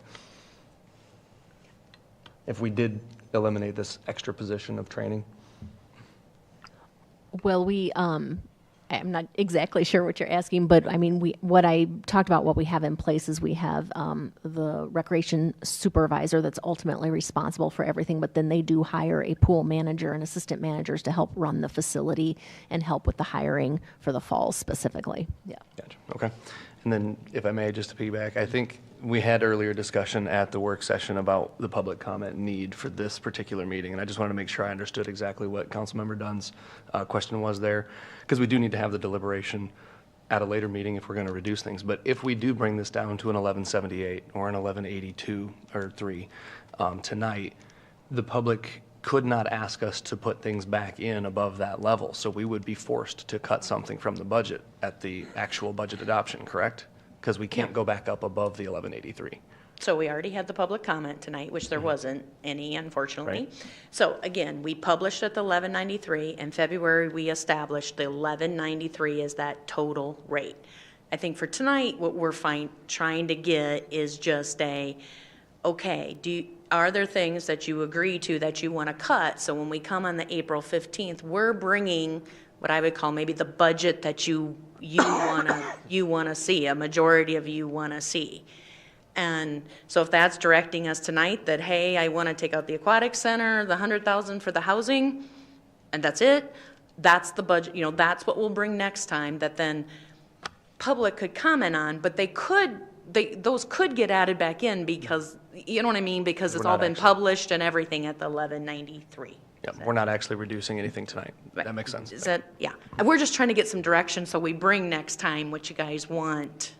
If we did eliminate this extra position of training? Well, I'm not exactly sure what you're asking, but I mean, what I talked about, what we have in place is we have the recreation supervisor that's ultimately responsible for everything, but then they do hire a pool manager and assistant managers to help run the facility and help with the hiring for the falls specifically. Yeah. Gotcha. Okay. And then, if I may, just to piggyback, I think we had earlier discussion at the work session about the public comment need for this particular meeting, and I just wanted to make sure I understood exactly what Councilmember Dunn's question was there, because we do need to have the deliberation at a later meeting if we're going to reduce things. But if we do bring this down to an 1178 or an 1182 or 3 tonight, the public could not ask us to put things back in above that level. So we would be forced to cut something from the budget at the actual budget adoption, correct? Because we can't go back up above the 1183. So we already had the public comment tonight, which there wasn't any, unfortunately. Right. So again, we published at the 1193. In February, we established the 1193 as that total rate. I think for tonight, what we're trying to get is just okay, are there things that you agree to that you want to cut? So when we come on the April 15th, we're bringing what I would call maybe the budget that you want to see, a majority of you want to see. And so if that's directing us tonight that, hey, I want to take out the aquatic center, the 100,000 for the housing, and that's it, that's the budget, you know, that's what we'll bring next time that then public could comment on, but those could get added back in because, you know what I mean? Because it's We're all not been actually- published and everything at the 1193. Yeah, we're not actually reducing anything tonight. Right. That makes sense. Is that, yeah. And we're just trying to get some direction so we bring next time what you guys want,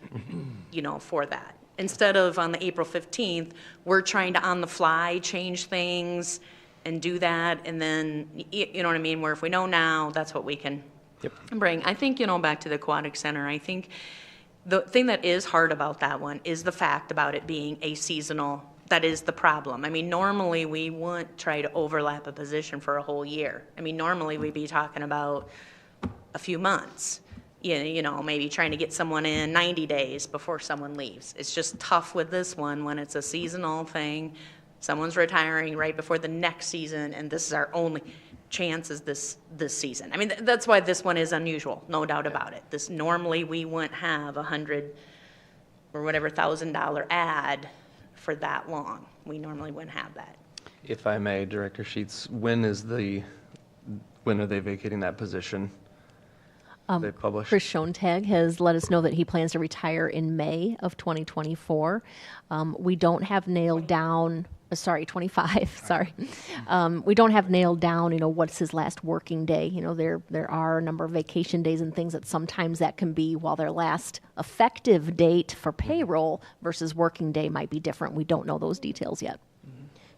you know, for that. Instead of on the April 15th, we're trying to on the fly change things and do that. And then, you know what I mean? Where if we know now, that's what we can bring. I think, you know, back to the aquatic center, I think the thing that is hard about that one is the fact about it being a seasonal. That is the problem. I mean, normally we wouldn't try to overlap a position for a whole year. I mean, normally we'd be talking about a few months, you know, maybe trying to get someone in 90 days before someone leaves. It's just tough with this one when it's a seasonal thing. Someone's retiring right before the next season, and this is our only chance is this season. I mean, that's why this one is unusual, no doubt about it. This normally we wouldn't have $100,000 or whatever $1,000 ad for that long. We normally wouldn't have that. If I may, Director Sheets, when are they vacating that position? They published? Chris Schoentag has let us know that he plans to retire in May of 2024. We don't have nailed down, 25, sorry. We don't have nailed down, you know, what's his last working day. You know, there are a number of vacation days and things that sometimes that can be while their last effective date for payroll versus working day might be different. We don't know those details yet.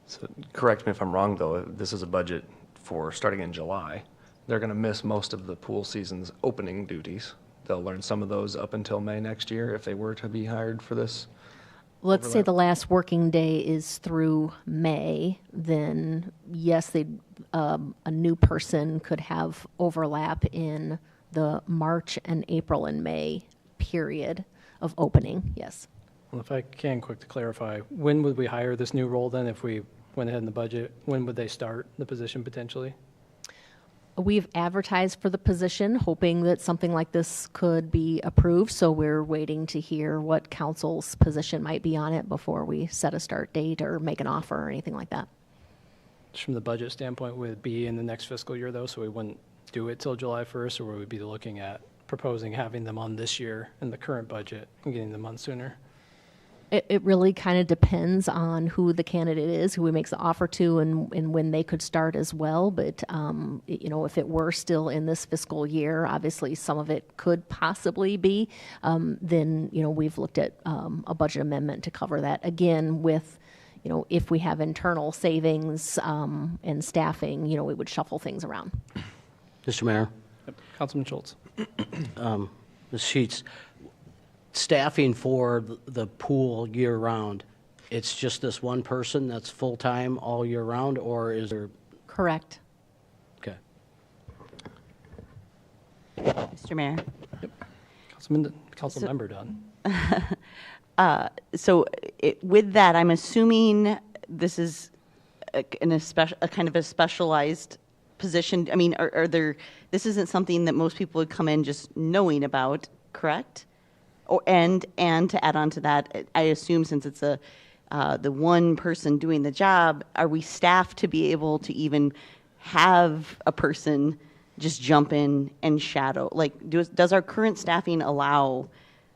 So, correct me if I'm wrong, though, this is a budget for starting in July. They're going to miss most of the pool season's opening duties. They'll learn some of those up until May next year if they were to be hired for this let's say overlap? the last working day is through May, then yes, a new person could have overlap in the March and April and May period of opening, yes. Well, if I can quick to clarify, when would we hire this new role then if we went ahead in the budget? When would they start the position potentially? We've advertised for the position, hoping that something like this could be approved, so we're waiting to hear what council's position might be on it before we set a start date or make an offer or anything like that. Just from the budget standpoint, would it be in the next fiscal year though, so we wouldn't do it till July 1st, or would we be looking at proposing having them on this year in the current budget and getting them on sooner? It really kind of depends on who the candidate is, who we make the offer to, and when they could start as well. But, if it were still in this fiscal year, obviously some of it could possibly be. Then, we've looked at a budget amendment to cover that. Again, with, if we have internal savings and staffing, we would shuffle things around. Mr. Mayor, Yep. Councilman Schultz. Ms. Sheets, staffing for the pool year-round, it's just this one person that's full-time all year round, or is there, Correct. okay. Mr. Mayor. Council Member Dunn. So with that, I'm assuming this is a kind of a specialized position. I mean, are there, this isn't something that most people would come in just knowing about, correct? Or, and to add on to that, I assume since it's the one person doing the job, are we staffed to be able to even have a person just jump in and shadow? Like, does our current staffing allow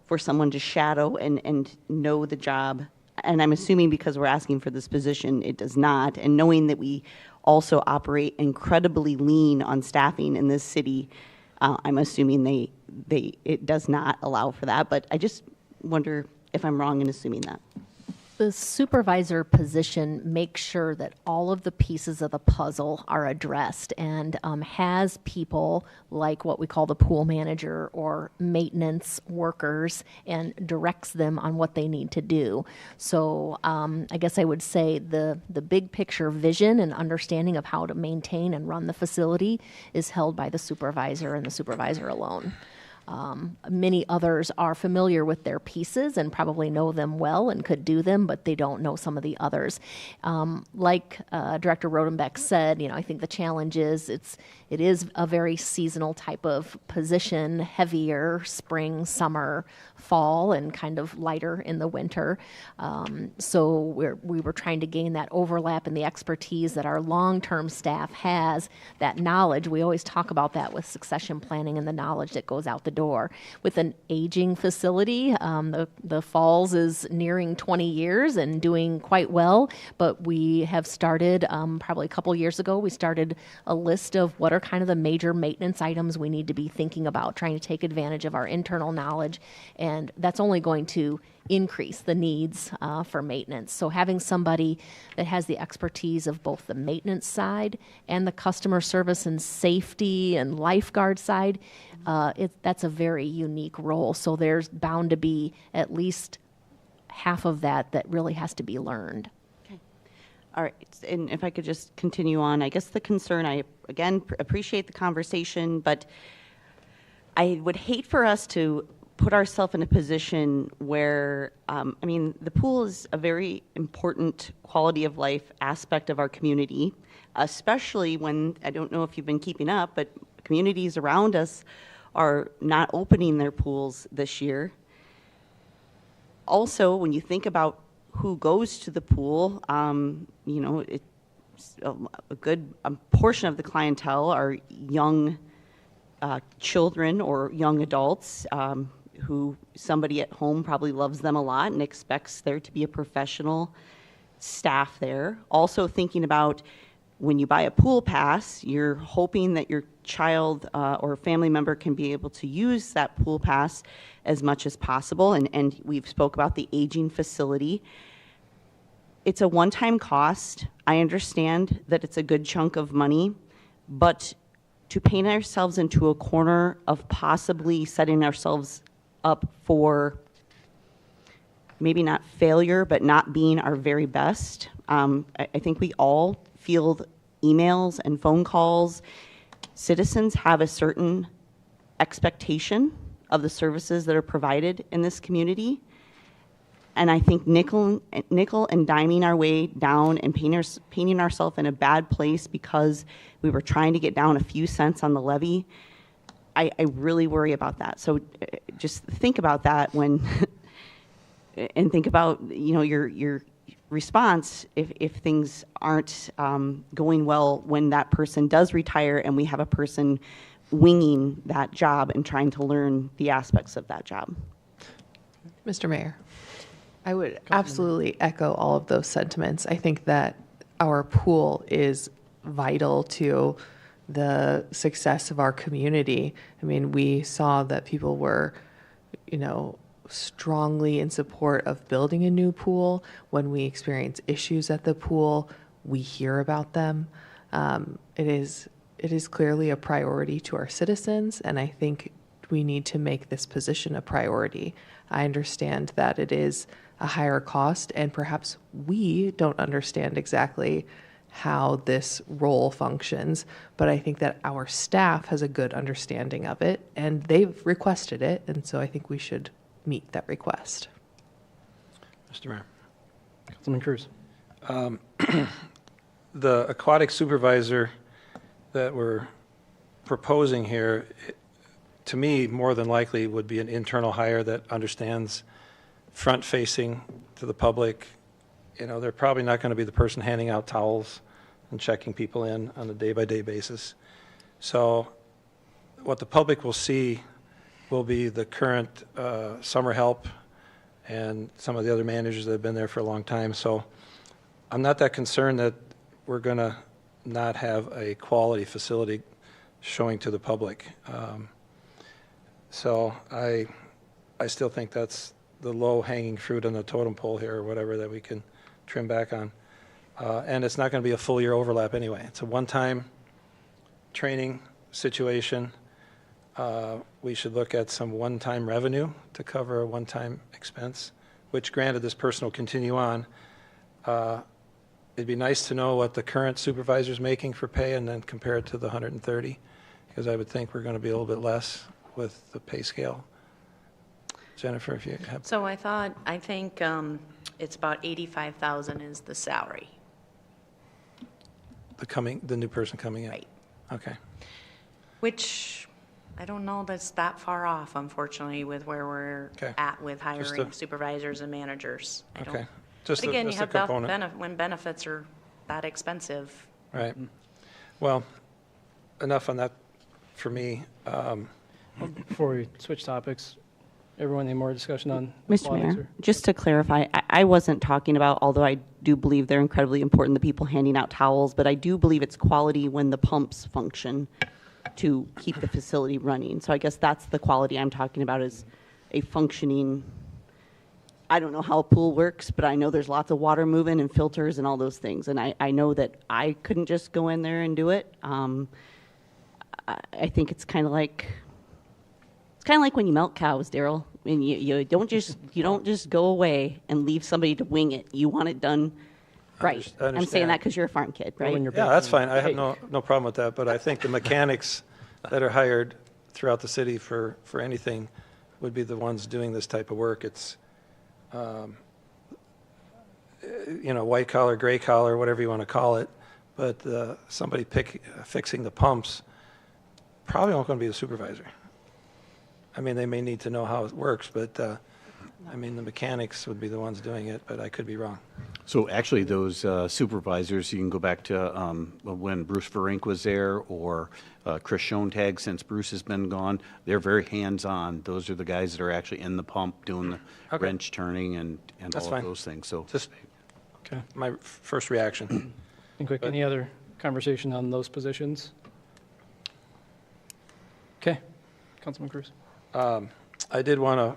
for someone to shadow and know the job? And I'm assuming because we're asking for this position, it does not. And knowing that we also operate incredibly lean on staffing in this city, I'm assuming it does not allow for that. But I just wonder if I'm wrong in assuming that. The supervisor position makes sure that all of the pieces of the puzzle are addressed and has people like what we call the pool manager or maintenance workers and directs them on what they need to do. So I guess I would say the big picture vision and understanding of how to maintain and run the facility is held by the supervisor and the supervisor alone. Many others are familiar with their pieces and probably know them well and could do them, but they don't know some of the others. Like Director Rodenbeck said, I think the challenge is it is a very seasonal type of position, heavier spring, summer, fall, and kind of lighter in the winter. So we were trying to gain that overlap and the expertise that our long-term staff has, that knowledge. We always talk about that with succession planning and the knowledge that goes out the door. With an aging facility, the Falls is nearing 20 years and doing quite well, but we have started, probably a couple years ago, we started a list of what are kind of the major maintenance items we need to be thinking about, trying to take advantage of our internal knowledge, and that's only going to increase the needs for maintenance. So having somebody that has the expertise of both the maintenance side and the customer service and safety and lifeguard side, that's a very unique role. So there's bound to be at least half of that really has to be learned. Okay. All right. And if I could just continue on, I guess the concern, I again appreciate the conversation, but I would hate for us to put ourselves in a position where, the pool is a very important quality of life aspect of our community, especially when, I don't know if you've been keeping up, but communities around us are not opening their pools this year. Also, when you think about who goes to the pool, it's a good portion of the clientele are young children or young adults who somebody at home probably loves them a lot and expects there to be a professional staff there. Also thinking about when you buy a pool pass, you're hoping that your child or family member can be able to use that pool pass as much as possible. And we've spoke about the aging facility. It's a one-time cost. I understand that it's a good chunk of money, but to paint ourselves into a corner of possibly setting ourselves up for maybe not failure, but not being our very best. I think we all field emails and phone calls. Citizens have a certain expectation of the services that are provided in this community. And I think nickel and diming our way down and painting ourselves in a bad place because we were trying to get down a few cents on the levy, I really worry about that. So just think about that when, and think about, you know, your response if things aren't going well when that person does retire and we have a person winging that job and trying to learn the aspects of that job. Mr. Mayor, I would absolutely echo all of those sentiments. I think that our pool is vital to the success of our community. I mean, we saw that people were, you know, strongly in support of building a new pool. When we experience issues at the pool, we hear about them. It is clearly a priority to our citizens, and I think we need to make this position a priority. I understand that it is a higher cost, and perhaps we don't understand exactly how this role functions, but I think that our staff has a good understanding of it, and they've requested it, and so I think we should meet that request. Mr. Mayor. Councilman Cruz. The aquatic supervisor that we're proposing here, to me, more than likely would be an internal hire that understands front-facing to the public. You know, they're probably not going to be the person handing out towels and checking people in on a day-by-day basis. So what the public will see will be the current summer help and some of the other managers that have been there for a long time. So I'm not that concerned that we're going to not have a quality facility showing to the public. So I still think that's the low-hanging fruit on the totem pole here, or whatever, that we can trim back on. And it's not going to be a full year overlap anyway. It's a one-time training situation. We should look at some one-time revenue to cover a one-time expense, which, granted, this person will continue on. It'd be nice to know what the current supervisor's making for pay and then compare it to the 130, because I would think we're going to be a little bit less with the pay scale. Jennifer, if you have. So I think it's about 85,000 is the salary. The new person coming in? Right. Okay. Which I don't know that's that far off, unfortunately, with where we're at with hiring supervisors and managers. Okay. But again, you have component. when benefits are that expensive. Right. Well, enough on that for me. Before we switch topics, everyone need more discussion on Mr. aquatics, Mayor, or- just to clarify, I wasn't talking about, although I do believe they're incredibly important, the people handing out towels, but I do believe it's quality when the pumps function to keep the facility running. So I guess that's the quality I'm talking about, is a functioning, I don't know how a pool works, but I know there's lots of water moving and filters and all those things. And I know that I couldn't just go in there and do it. I think it's kind of like when you milk cows, Daryl. I mean, you don't just go away and leave somebody to wing it. You want it done right. I I'm saying that because you're a farm kid, right? when you're Yeah, that's fine. I have Hey. no problem with that, but I think the mechanics that are hired throughout the city for anything would be the ones doing this type of work. It's, white collar, gray collar, whatever you want to call it, but somebody fixing the pumps probably not going to be the supervisor. I mean, they may need to know how it works, but, the mechanics would be the ones doing it, but I could be wrong. So actually, those supervisors, you can go back to when Bruce Verink was there, or Chris Schoentag, since Bruce has been gone. They're very hands-on. Those are the guys that are actually in the pump doing the wrench turning and That's all fine. of those things. So Just Okay. my first reaction. And quick, any other conversation on those positions? Okay, Councilman Cruz. I did want to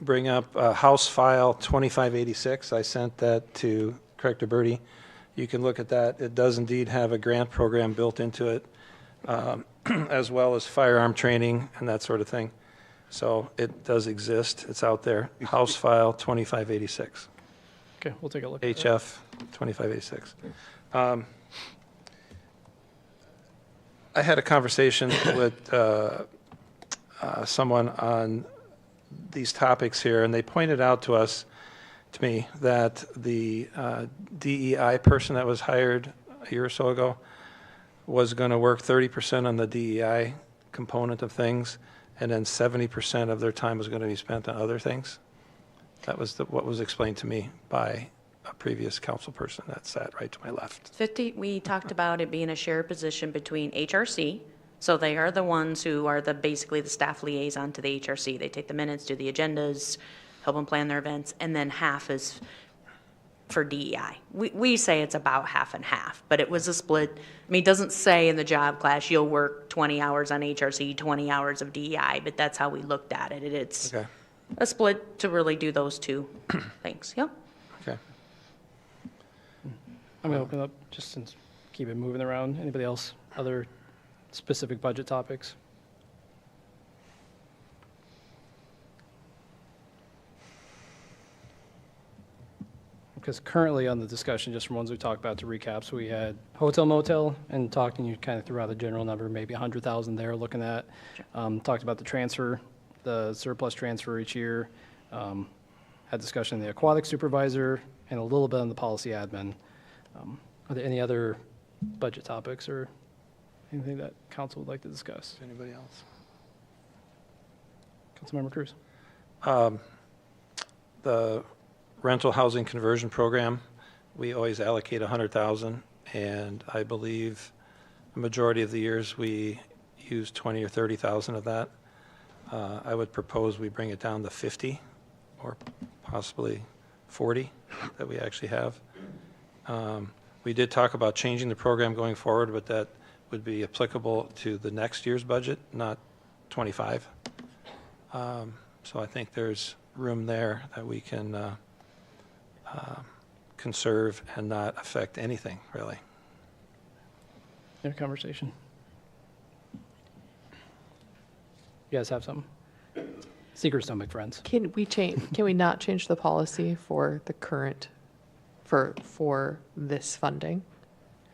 bring up House File 2586. I sent that to Craig DeBerti. You can look at that. It does indeed have a grant program built into it, as well as firearm training and that sort of thing. So it does exist. It's out there. House File 2586. Okay, we'll take a look. at that. HF 2586. I had a conversation with someone on these topics here, and they pointed out to me, that the DEI person that was hired a year or so ago was going to work 30% on the DEI component of things, and then 70% of their time was going to be spent on other things. That was what was explained to me by a previous council person that sat right to my left. 50, we talked about it being a shared position between HRC, so they are the ones who are basically the staff liaison to the HRC. They take the minutes, do the agendas, help them plan their events, and then half is for DEI. We say it's about half and half, but it was a split. I mean, it doesn't say in the job class, you'll work 20 hours on HRC, 20 hours of DEI, but that's how we looked at it. It's Okay. a split to really do those two things. Yep. Okay. I'm going to open it up just since keep it moving around. Anybody else? Other specific budget topics? Because currently on the discussion, just from ones we talked about to recap, so we had hotel motel and talking, you kind of threw out a general number, maybe 100,000 there looking at. Talked about the transfer, the surplus transfer each year. Had discussion on the aquatic supervisor and a little bit on the policy admin. Are there any other budget topics or anything that council would like to discuss? Anybody else? Councilmember Cruz. The rental housing conversion program, we always allocate 100,000, and I believe the majority of the years we use 20 or 30,000 of that. I would propose we bring it down to 50 or possibly 40 that we actually have. We did talk about changing the program going forward, but that would be applicable to the next year's budget, not 25. So I think there's room there that we can conserve and not affect anything, really. Any conversation? You guys have something? Secrets don't make friends. Can we not change the policy for the current, for this funding?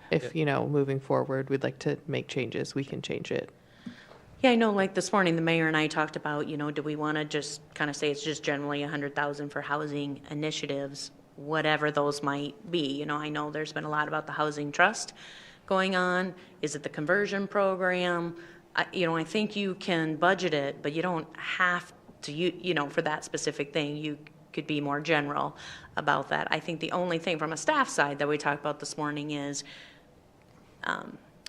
If, moving forward, we'd like to make changes, we can change it. Yeah, I know, like this morning, the mayor and I talked about, do we want to just kind of say it's just generally 100,000 for housing initiatives, whatever those might be. I know there's been a lot about the housing trust going on. Is it the conversion program? I think you can budget it, but you don't have to, for that specific thing. You could be more general about that. I think the only thing from a staff side that we talked about this morning is,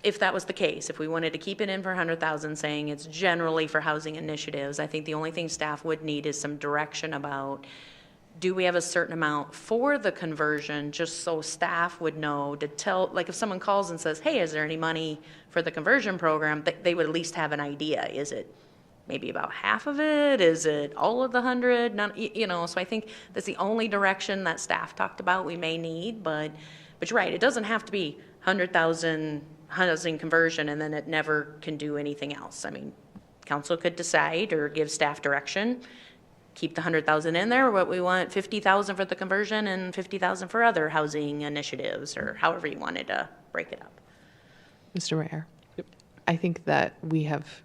if that was the case, if we wanted to keep it in for 100,000, saying it's generally for housing initiatives, I think the only thing staff would need is some direction about, do we have a certain amount for the conversion, just so staff would know to tell, like if someone calls and says, hey, is there any money for the conversion program, they would at least have an idea. Is it maybe about half of it? Is it all of the 100? None, so I think that's the only direction that staff talked about we may need, but you're right, it doesn't have to be 100,000 housing conversion and then it never can do anything else. I mean, council could decide or give staff direction, keep the 100,000 in there, but we want 50,000 for the conversion and 50,000 for other housing initiatives, or however you wanted to break it up. Mr. Mayor? Yep. I think that we have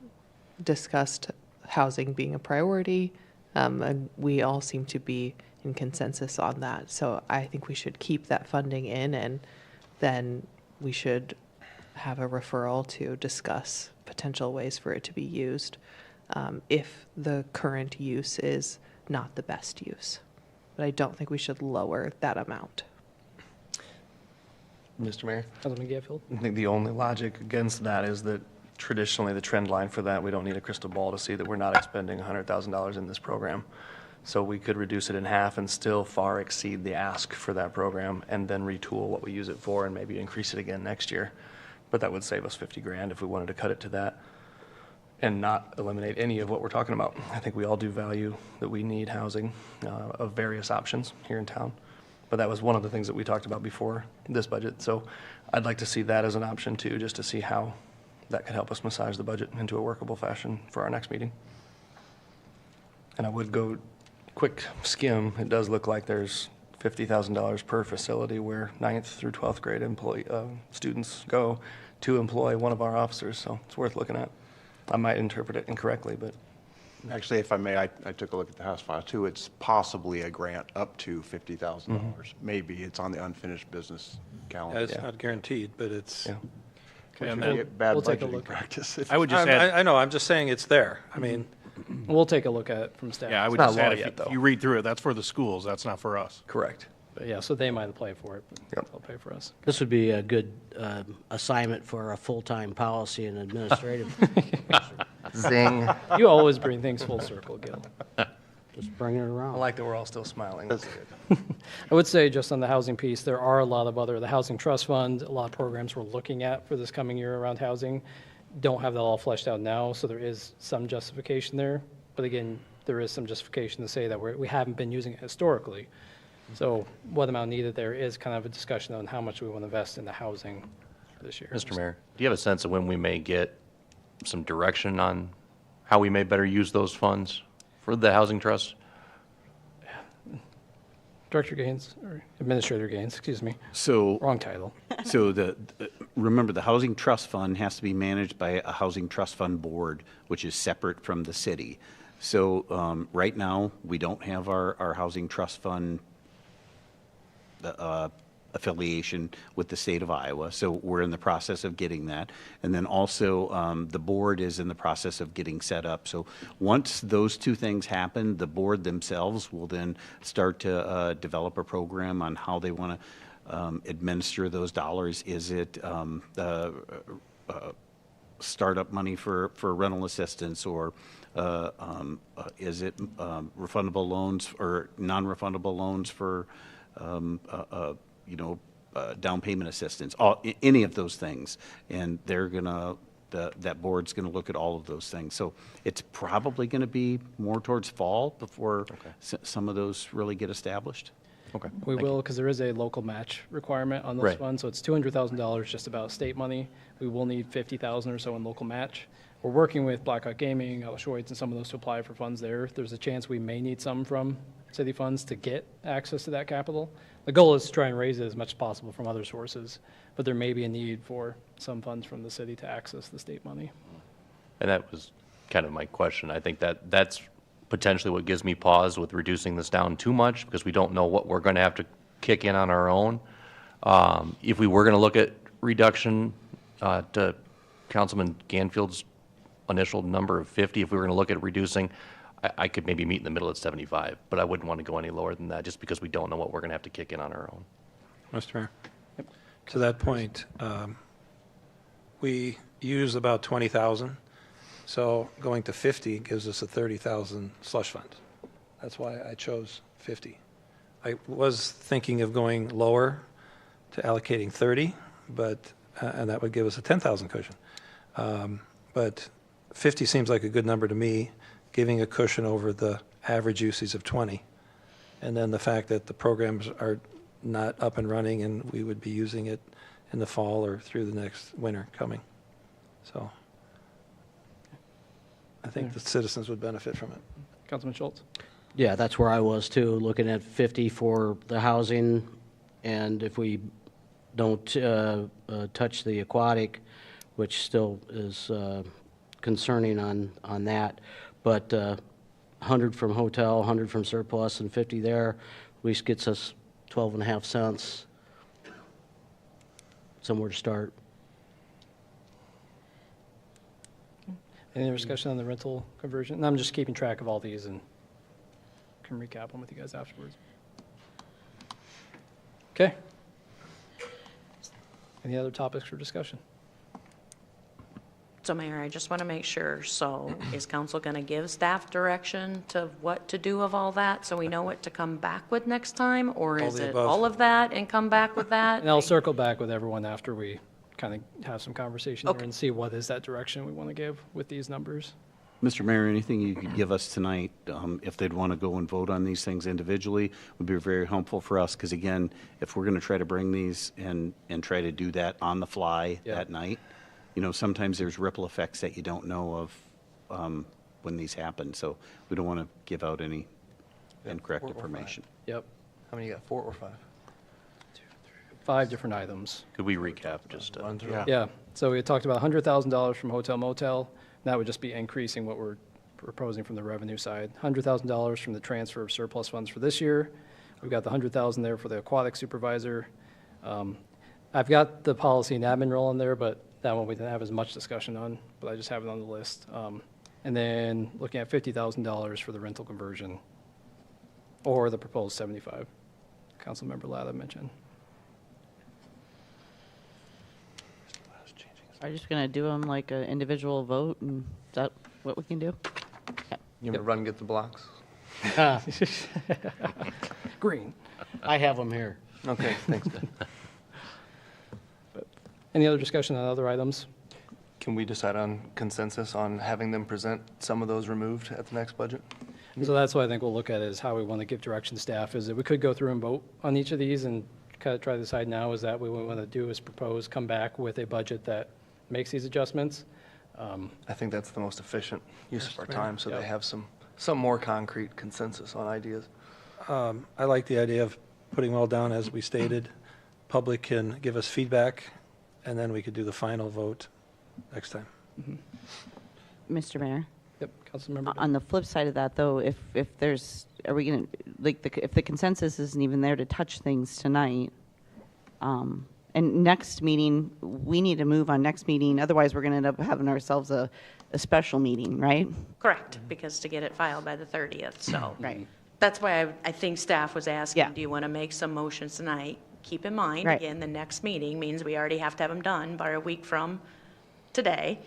discussed housing being a priority, and we all seem to be in consensus on that. So I think we should keep that funding in, and then we should have a referral to discuss potential ways for it to be used if the current use is not the best use. But I don't think we should lower that amount. Mr. Mayor? Councilman Gatfield? I think the only logic against that is that traditionally the trend line for that, we don't need a crystal ball to see that we're not expending $100,000 in this program. So we could reduce it in half and still far exceed the ask for that program, and then retool what we use it for and maybe increase it again next year. But that would save us 50 grand if we wanted to cut it to that and not eliminate any of what we're talking about. I think we all do value that we need housing of various options here in town. But that was one of the things that we talked about before this budget. So I'd like to see that as an option too, just to see how that could help us massage the budget into a workable fashion for our next meeting. And I would go quick skim. It does look like there's $50,000 per facility where 9th through 12th grade students go to employ one of our officers, so it's worth looking at. I might interpret it incorrectly, but Actually, if I may, I took a look at the House file too. It's possibly a grant up to $50,000. Maybe it's on the unfinished business calendar. It's not guaranteed, but it's, yeah. Which And would then be a bad we'll take a budgeting look. practice. I would just add, I know, I'm just saying it's there. I mean, We'll take a look at it from staff. yeah, I would not just law add, if yet, though. you read through it, that's for the schools, that's not for us. Correct. But yeah, so they might apply for it, but Yep. they'll pay for us. This would be a good assignment for a full-time policy and administrative. Zing. You always bring things full circle, Gil. Just bring it I around. like that we're all still smiling. That's good. I would say just on the housing piece, there are a lot of the Housing Trust Fund, a lot of programs we're looking at for this coming year around housing. Don't have that all fleshed out now, so there is some justification there. But again, there is some justification to say that we haven't been using it historically. So what amount needed there is kind of a discussion on how much we want to invest in the housing this year. Mr. Mayor, do you have a sense of when we may get some direction on how we may better use those funds for the housing trust? Director Gaines, or Administrator Gaines, excuse me, So, wrong title. so remember, the Housing Trust Fund has to be managed by a Housing Trust Fund Board, which is separate from the city. So right now, we don't have our Housing Trust Fund affiliation with the state of Iowa, so we're in the process of getting that. And then also, the board is in the process of getting set up. So once those two things happen, the board themselves will then start to develop a program on how they want to administer those dollars. Is it startup money for rental assistance, or is it refundable loans or non-refundable loans for down payment assistance, any of those things. And they're gonna, that board's gonna look at all of those things. So it's probably gonna be more towards fall before some of those really get established. Okay. We will, because there is a local match requirement on this Right. fund, so it's $200,000 just about state money. We will need 50,000 or so in local match. We're working with Blackhawk Gaming, Schoids, and some of those to apply for funds there. There's a chance we may need some from city funds to get access to that capital. The goal is to try and raise it as much as possible from other sources, but there may be a need for some funds from the city to access the state money. And that was kind of my question. I think that's potentially what gives me pause with reducing this down too much, because we don't know what we're going to have to kick in on our own. If we were going to look at reduction to Councilman Ganfield's initial number of 50, if we were going to look at reducing, I could maybe meet in the middle at 75, but I wouldn't want to go any lower than that, just because we don't know what we're going to have to kick in on our own. Mr. Mayor, to that point, we use about 20,000, so going to 50 gives us a 30,000 slush fund. That's why I chose 50. I was thinking of going lower to allocating 30, but, and that would give us a 10,000 cushion. But 50 seems like a good number to me, giving a cushion over the average usage of 20. And then the fact that the programs are not up and running, and we would be using it in the fall or through the next winter coming. So I think the citizens would benefit from it. Councilman Schultz? Yeah, that's where I was too, looking at 50 for the housing, and if we don't touch the aquatic, which still is concerning on that, but 100 from hotel, 100 from surplus, and 50 there, at least gets us 12.5 cents, somewhere to start. Any other discussion on the rental conversion? And I'm just keeping track of all these and can recap them with you guys afterwards. Okay. Any other topics for discussion? So Mayor, I just want to make sure, so is council going to give staff direction to what to do of all that, so we know what to come back with next time? Or All is the it above. all of that and come back with that? And I'll circle back with everyone after we kind of have some conversation here and see what is that direction we want to give with these numbers. Mr. Mayor, anything you could give us tonight, if they'd want to go and vote on these things individually, would be very helpful for us, because again, if we're going to try to bring these and try to do that on the fly Yeah. at night, you know, sometimes there's ripple effects that you don't know of when these happen, so we don't want to give out any incorrect 4 or 5. information. Yep, How many you got, 4 or 5? 5 different items. Could we recap just? Run through. Yeah, so we had talked about $100,000 from hotel motel. That would just be increasing what we're proposing from the revenue side. $100,000 from the transfer of surplus funds for this year. We've got the $100,000 there for the aquatic supervisor. I've got the policy and admin role in there, but that one we didn't have as much discussion on, but I just have it on the list. And then looking at $50,000 for the rental conversion, or the proposed 75, Councilmember Latha mentioned. Are you just going to do them like an individual vote, and is that what we can do? You want to run and get the blocks? Green. I have them here. Okay, thanks. Any other discussion on other items? Can we decide on consensus on having them present some of those removed at the next budget? So that's what I think we'll look at, is how we want to give direction to staff, is that we could go through and vote on each of these and kind of try to decide now, is that what we want to do is propose, come back with a budget that makes these adjustments. I think that's the most efficient use of our time, so Yep. they have some more concrete consensus on ideas. I like the idea of putting them all down as we stated. Public can give us feedback, and then we could do the final vote next time. Mr. Mayor? Yep, Councilmember. On the flip side of that, though, if there's, are we going to, like, if the consensus isn't even there to touch things tonight, and next meeting, we need to move on next meeting, otherwise we're going to end up having ourselves a special meeting, right? Correct, because to get it filed by the 30th, so. Right. That's why I think staff was asking, Yeah. do you want to make some motions tonight? Keep in mind, Right. again, the next meeting means we already have to have them done by a week from today.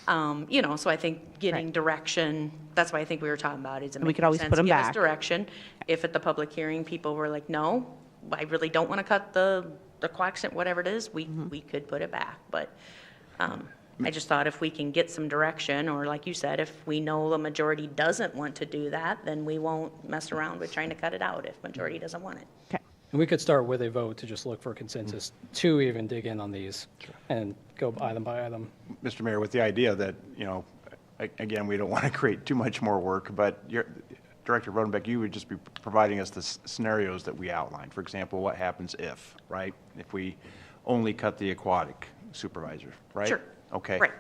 You know, so I think getting Right. direction, that's why I think we were talking about, is it And we making could always sense put to 'em give us back. direction? If at the public hearing, people were like, no, I really don't want to cut the coaxium, whatever it is, we could put it back. But I just thought if we can get some direction, or like you said, if we know the majority doesn't want to do that, then we won't mess around with trying to cut it out if majority doesn't want it. Okay. And we could start with a vote to just look for consensus to even dig in on these and go item by item. Mr. Mayor, with the idea that, again, we don't want to create too much more work, but Director Rodenbeck, you would just be providing us the scenarios that we outlined. For example, what happens if, right? If we only cut the aquatic supervisor, right? Sure. Okay. Right.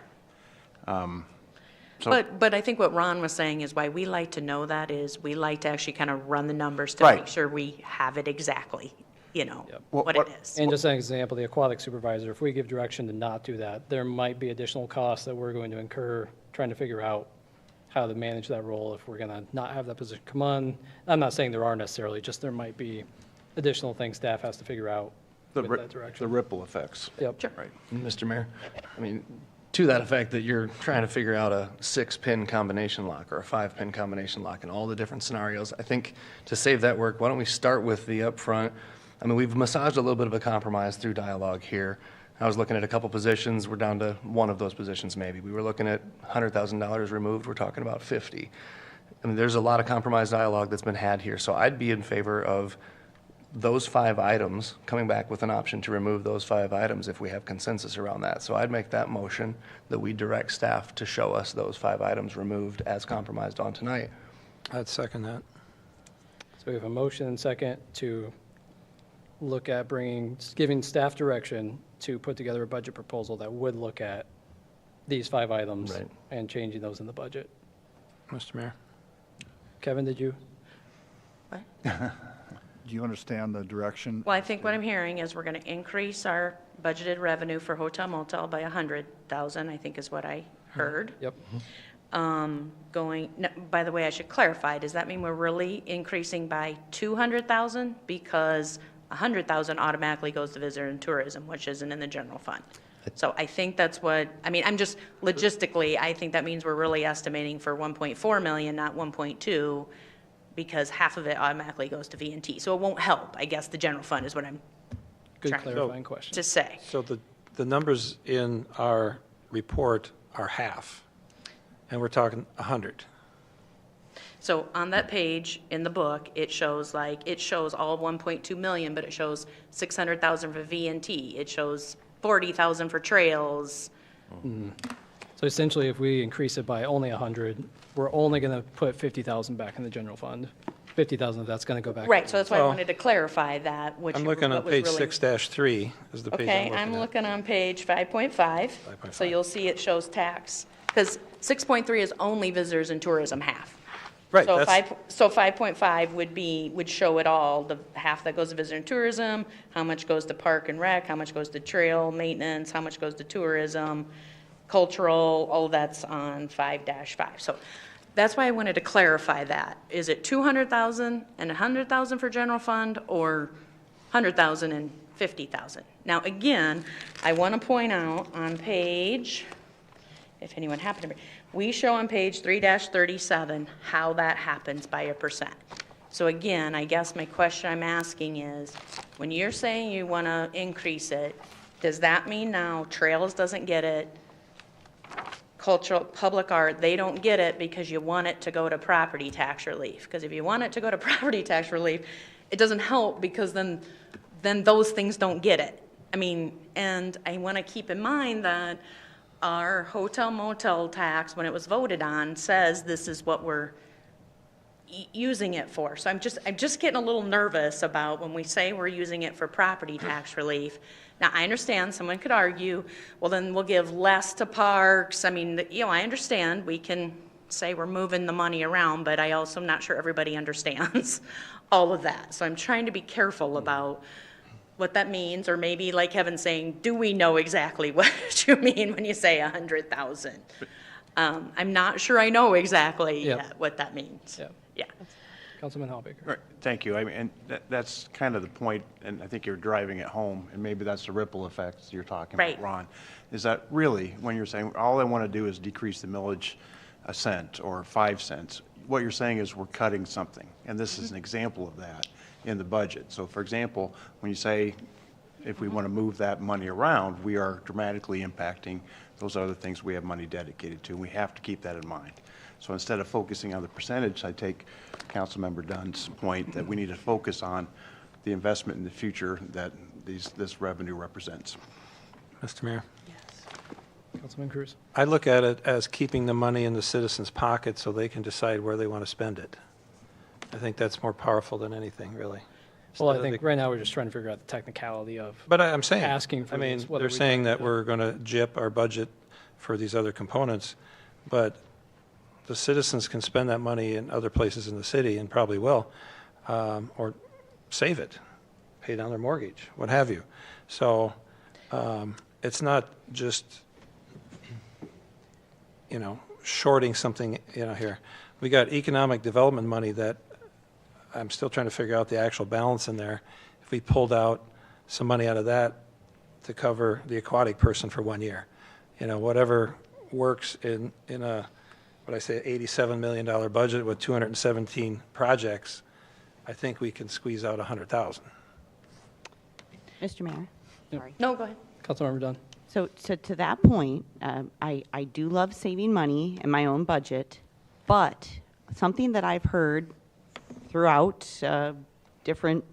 So- But I think what Ron was saying is why we like to know that is we like to actually kind of run the numbers to Right. make sure we have it exactly, Yep. what it is. And just an example, the aquatic supervisor, if we give direction to not do that, there might be additional costs that we're going to incur trying to figure out how to manage that role if we're going to not have that position come on. I'm not saying there are necessarily, just there might be additional things staff has to figure out with that The direction. ripple effects. Yep. Sure. Right. Mr. Mayor, I mean, to that effect, that you're trying to figure out a 6-pin combination lock or a 5-pin combination lock and all the different scenarios, I think to save that work, why don't we start with the upfront? I mean, we've massaged a little bit of a compromise through dialogue here. I was looking at a couple positions, we're down to one of those positions maybe. We were looking at $100,000 removed, we're talking about 50. I mean, there's a lot of compromise dialogue that's been had here, so I'd be in favor of those 5 items, coming back with an option to remove those 5 items if we have consensus around that. So I'd make that motion that we direct staff to show us those 5 items removed as compromised on tonight. I'd second that. So we have a motion and second to look at giving staff direction to put together a budget proposal that would look at these 5 items Right. and changing those in the budget. Mr. Mayor? Kevin, did you? Do you understand the direction? Well, I think what I'm hearing is we're going to increase our budgeted revenue for hotel motel by 100,000, I think is what I heard. Yep. By the way, I should clarify, does that mean we're really increasing by 200,000? Because 100,000 automatically goes to visitor and tourism, which isn't in the general fund. So I think that's what, I mean, I'm just logistically, I think that means we're really estimating for 1.4 million, not 1.2, because half of it automatically goes to V&T. So it won't help, I guess, the general fund is what I'm Good trying clarifying question. to say. So the numbers in our report are half, and we're talking 100. So on that page in the book, it shows all 1.2 million, but it shows 600,000 for V&T. It shows 40,000 for trails. So essentially, if we increase it by only 100, we're only going to put 50,000 back in the general fund. 50,000 of that's going to go back. Right, so that's why I Well, wanted to clarify that, which I'm looking on what was page really- 6-3 is the page Okay, I'm I'm looking looking on page 5.5. 5.5. So you'll see it shows tax, because 6.3 is only visitors and tourism half. Right, So that's- 5.5 would show it all, the half that goes to visitor and tourism, how much goes to park and rec, how much goes to trail maintenance, how much goes to tourism, cultural, all that's on 5-5. So that's why I wanted to clarify that. Is it 200,000 and 100,000 for general fund, or 100,000 and 50,000? Now, again, I want to point out on page, if anyone happened to be, we show on page 3-37 how that happens by a percent. So again, I guess my question I'm asking is, when you're saying you want to increase it, does that mean now trails doesn't get it, cultural, public art, they don't get it because you want it to go to property tax relief? Because if you want it to go to property tax relief, it doesn't help, because then those things don't get it. I mean, and I want to keep in mind that our hotel motel tax, when it was voted on, says this is what we're using it for. So I'm just getting a little nervous about when we say we're using it for property tax relief. Now, I understand someone could argue, well, then we'll give less to parks. I mean, I understand we can say we're moving the money around, but I also am not sure everybody understands all of that. So I'm trying to be careful about what that means, or maybe like Kevin's saying, do we know exactly what you mean when you say 100,000? I'm not sure I know exactly yet what that means. Yep. Yeah. Councilman Hallbaker. Right, thank you. I mean, and that's kind of the point, and I think you're driving it home, and maybe that's the ripple effects you're talking Right. about, Ron, is that really, when you're saying, all I want to do is decrease the millage a cent or 5 cents, what you're saying is we're cutting something, and this is an example of that in the budget. So for example, when you say, if we want to move that money around, we are dramatically impacting those other things we have money dedicated to, and we have to keep that in mind. So instead of focusing on the percentage, I take Councilmember Dunn's point that we need to focus on the investment in the future that this revenue represents. Mr. Mayor? Councilman Cruz. I look at it as keeping the money in the citizens' pocket so they can decide where they want to spend it. I think that's more powerful than anything, really. Well, I Instead of think right now we're just trying to figure out the technicality of. But I'm saying, asking for I mean, this, whether they're we saying can that do it. we're going to jip our budget for these other components, but the citizens can spend that money in other places in the city, and probably will, or save it, pay down their mortgage, what have you. So it's not just, shorting something, here. We got economic development money that I'm still trying to figure out the actual balance in there. If we pulled out some money out of that to cover the aquatic person for 1 year, whatever works in a, what I say, $87 million budget with 217 projects, I think we can squeeze out 100,000. Mr. Mayor? Sorry. No, go ahead. Councilmember Dunn. So to that point, I do love saving money in my own budget, but something that I've heard throughout different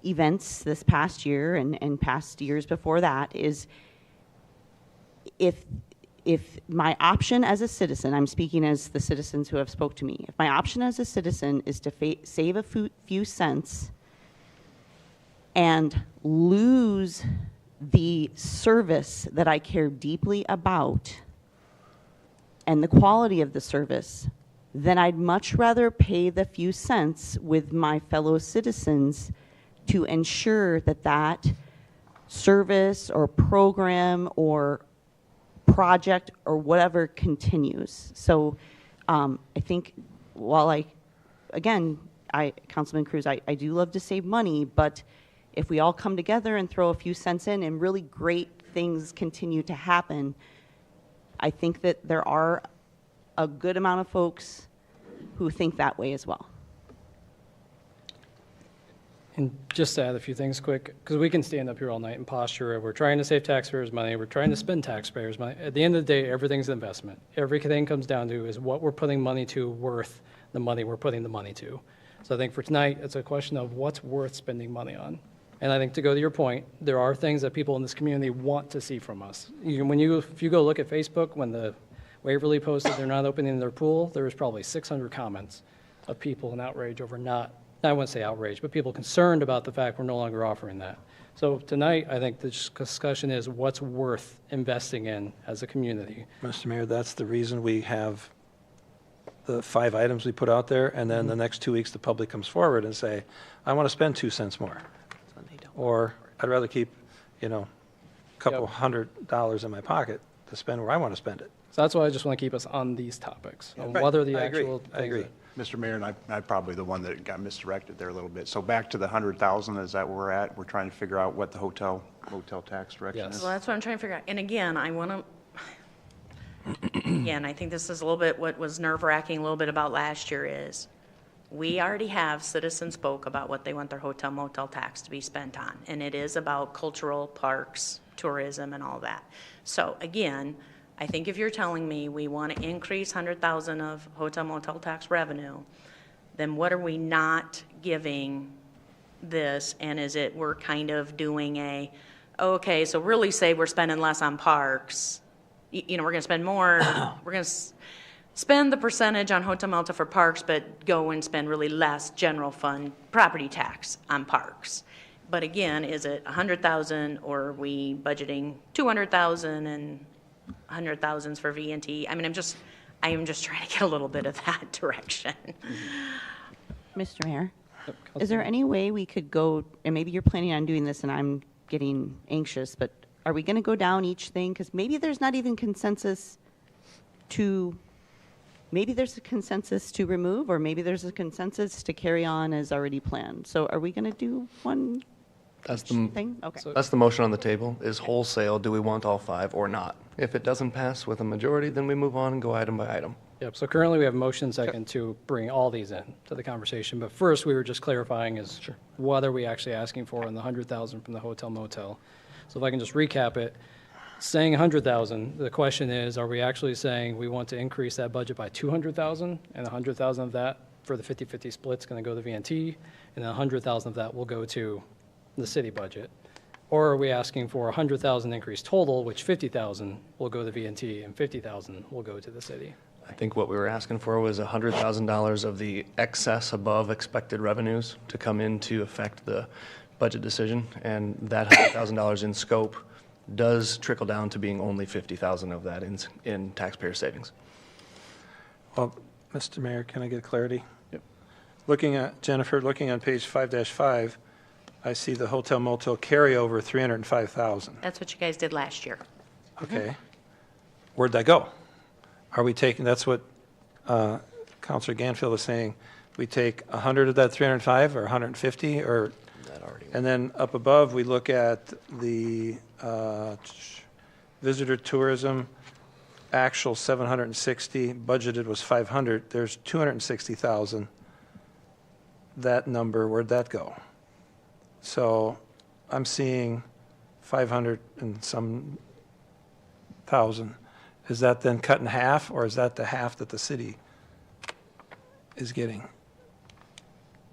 events this past year and past years before that is if my option as a citizen, I'm speaking as the citizens who have spoke to me, if my option as a citizen is to save a few cents and lose the service that I care deeply about and the quality of the service, then I'd much rather pay the few cents with my fellow citizens to ensure that that service or program or project or whatever continues. So I think while Councilman Cruz, I do love to save money, but if we all come together and throw a few cents in and really great things continue to happen, I think that there are a good amount of folks who think that way as well. And just to add a few things quick, because we can stand up here all night and posture, we're trying to save taxpayers' money, we're trying to spend taxpayers' money. At the end of the day, everything's an investment. Everything comes down to is what we're putting money to worth the money we're putting the money to. So I think for tonight, it's a question of what's worth spending money on. And I think to go to your point, there are things that people in this community want to see from us. If you go look at Facebook, when the Waverly posted they're not opening their pool, there was probably 600 comments of people in outrage over I wouldn't say outrage, but people concerned about the fact we're no longer offering that. So tonight, I think the discussion is what's worth investing in as a community. Mr. Mayor, that's the reason we have the 5 items we put out there, and then the next 2 weeks, the public comes forward and say, I want to spend 2 cents more. Or I'd rather keep, a couple $100 in my pocket to spend where I want to spend it. So that's why I just want to keep us on these topics, on Right. what are the I agree. actual things. I agree. that- Mr. Mayor, and I'm probably the one that got misdirected there a little bit. So back to the 100,000, is that where we're at? We're trying to figure out what the motel tax direction Yes. is? Well, that's what I'm trying to figure out. And again, I want to, again, I think this is a little bit what was nerve-wracking a little bit about last year is we already have citizens spoke about what they want their hotel motel tax to be spent on. And it is about cultural parks, tourism and all that. So again, I think if you're telling me we want to increase 100,000 of hotel motel tax revenue, then what are we not giving this? And is it we're kind of doing okay, so really say we're spending less on parks. We're going to spend more, we're going to spend the percentage on hotel motel for parks, but go and spend really less general fund property tax on parks. But again, is it 100,000 or are we budgeting 200,000 and 100,000s for V&T? I mean, I am just trying to get a little bit of that direction. Mr. Mayor, Yep, is there Councilmember. any way we could go, and maybe you're planning on doing this and I'm getting anxious, but are we going to go down each thing? Because maybe there's not even consensus maybe there's a consensus to remove, or maybe there's a consensus to carry on as already planned. So are we going to do one That's the, thing? Okay. that's the motion on the table, is wholesale, do we want all 5 or not? If it doesn't pass with a majority, then we move on and go item by item. Yep, so currently we have motion second to bring all these in to the conversation, but first we were just clarifying is what are we actually asking for in the 100,000 from the hotel motel? So if I can just recap it, saying 100,000, the question is, are we actually saying we want to increase that budget by 200,000 and 100,000 of that for the 50-50 split's going to go to VNT, and then 100,000 of that will go to the city budget? Or are we asking for 100,000 increase total, which 50,000 will go to VNT and 50,000 will go to the city? I think what we were asking for was $100,000 of the excess above expected revenues to come in to affect the budget decision, and that $100,000 in scope does trickle down to being only 50,000 of that in taxpayer savings. Well, Mr. Mayor, can I get clarity? Yep. Looking at, Jennifer, looking on page 5-5, I see the hotel motel carryover 305,000. That's what you guys did last year. Okay. Where'd that go? Are we taking, that's what Counselor Ganfield was saying, we take 100 of that 305 or 150 or? And then up above, we look at the visitor tourism, actual 760, budgeted was 500, there's 260,000. That number, where'd that go? So I'm seeing 500 and some thousand. Is that then cut in half, or is that the half that the city is getting?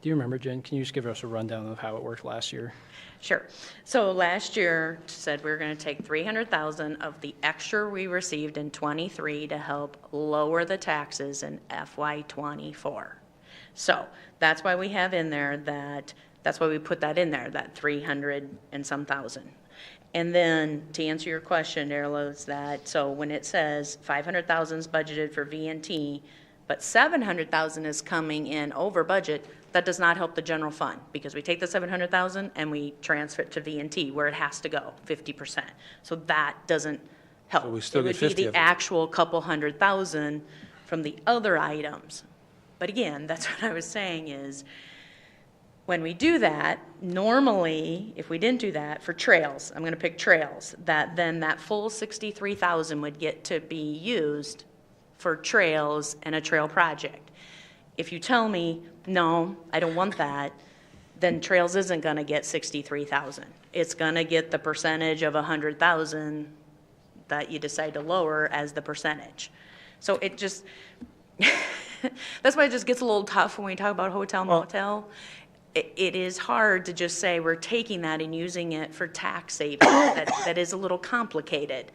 Do you remember, Jen? Can you just give us a rundown of how it worked last year? Sure. So last year said we were going to take 300,000 of the extra we received in &23 to help lower the taxes in FY24. So that's why we have in there that's why we put that in there, that 300 and some thousand. And then to answer your question, Darla, is that, so when it says 500,000 is budgeted for V&T, but 700,000 is coming in over budget, that does not help the general fund, because we take the 700,000 and we transfer it to V&T where it has to go, 50%. So that doesn't help. So we still get It 50 would be of the it. actual couple 100,000 from the other items. But again, that's what I was saying is, when we do that, normally, if we didn't do that for trails, I'm going to pick trails, then that full 63,000 would get to be used for trails and a trail project. If you tell me, no, I don't want that, then trails isn't going to get 63,000. It's going to get the percentage of 100,000 that you decide to lower as the percentage. So it just, that's why it just gets a little tough when we talk about hotel motel. it is hard to just say we're taking that and using it for tax savings. That is a little complicated.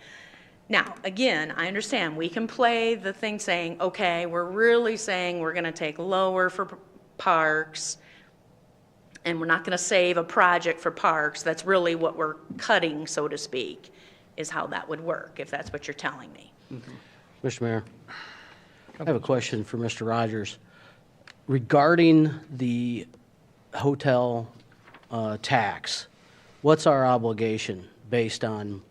Now, again, I understand, we can play the thing saying, okay, we're really saying we're gonna take lower for parks, and we're not gonna save a project for parks. That's really what we're cutting, so to speak, is how that would work, if that's what you're telling me. Mr. Mayor, I have a question for Mr. Rogers. Regarding the hotel tax, what's our obligation based on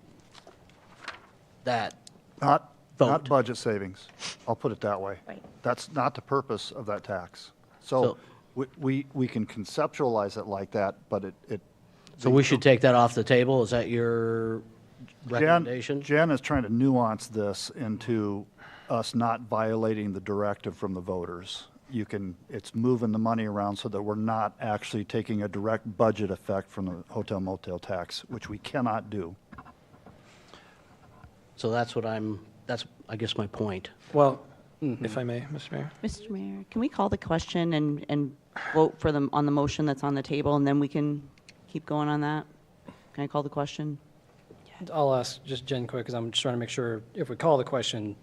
that? Not Vote. budget savings. I'll put it that way. Right. That's not the purpose of that tax. So- So we can conceptualize it like that, but it. So we should take that off the table? Is that your Jen recommendation? Jen is trying to nuance this into us not violating the directive from the voters. It's moving the money around so that we're not actually taking a direct budget effect from the hotel motel tax, which we cannot do. So that's I guess my point. Well, if I may, Mr. Mayor? Mr. Mayor, can we call the question and vote for them on the motion that's on the table, and then we can keep going on that? Can I call the question? I'll ask just Jen quick, because I'm just trying to make sure, if we call the question,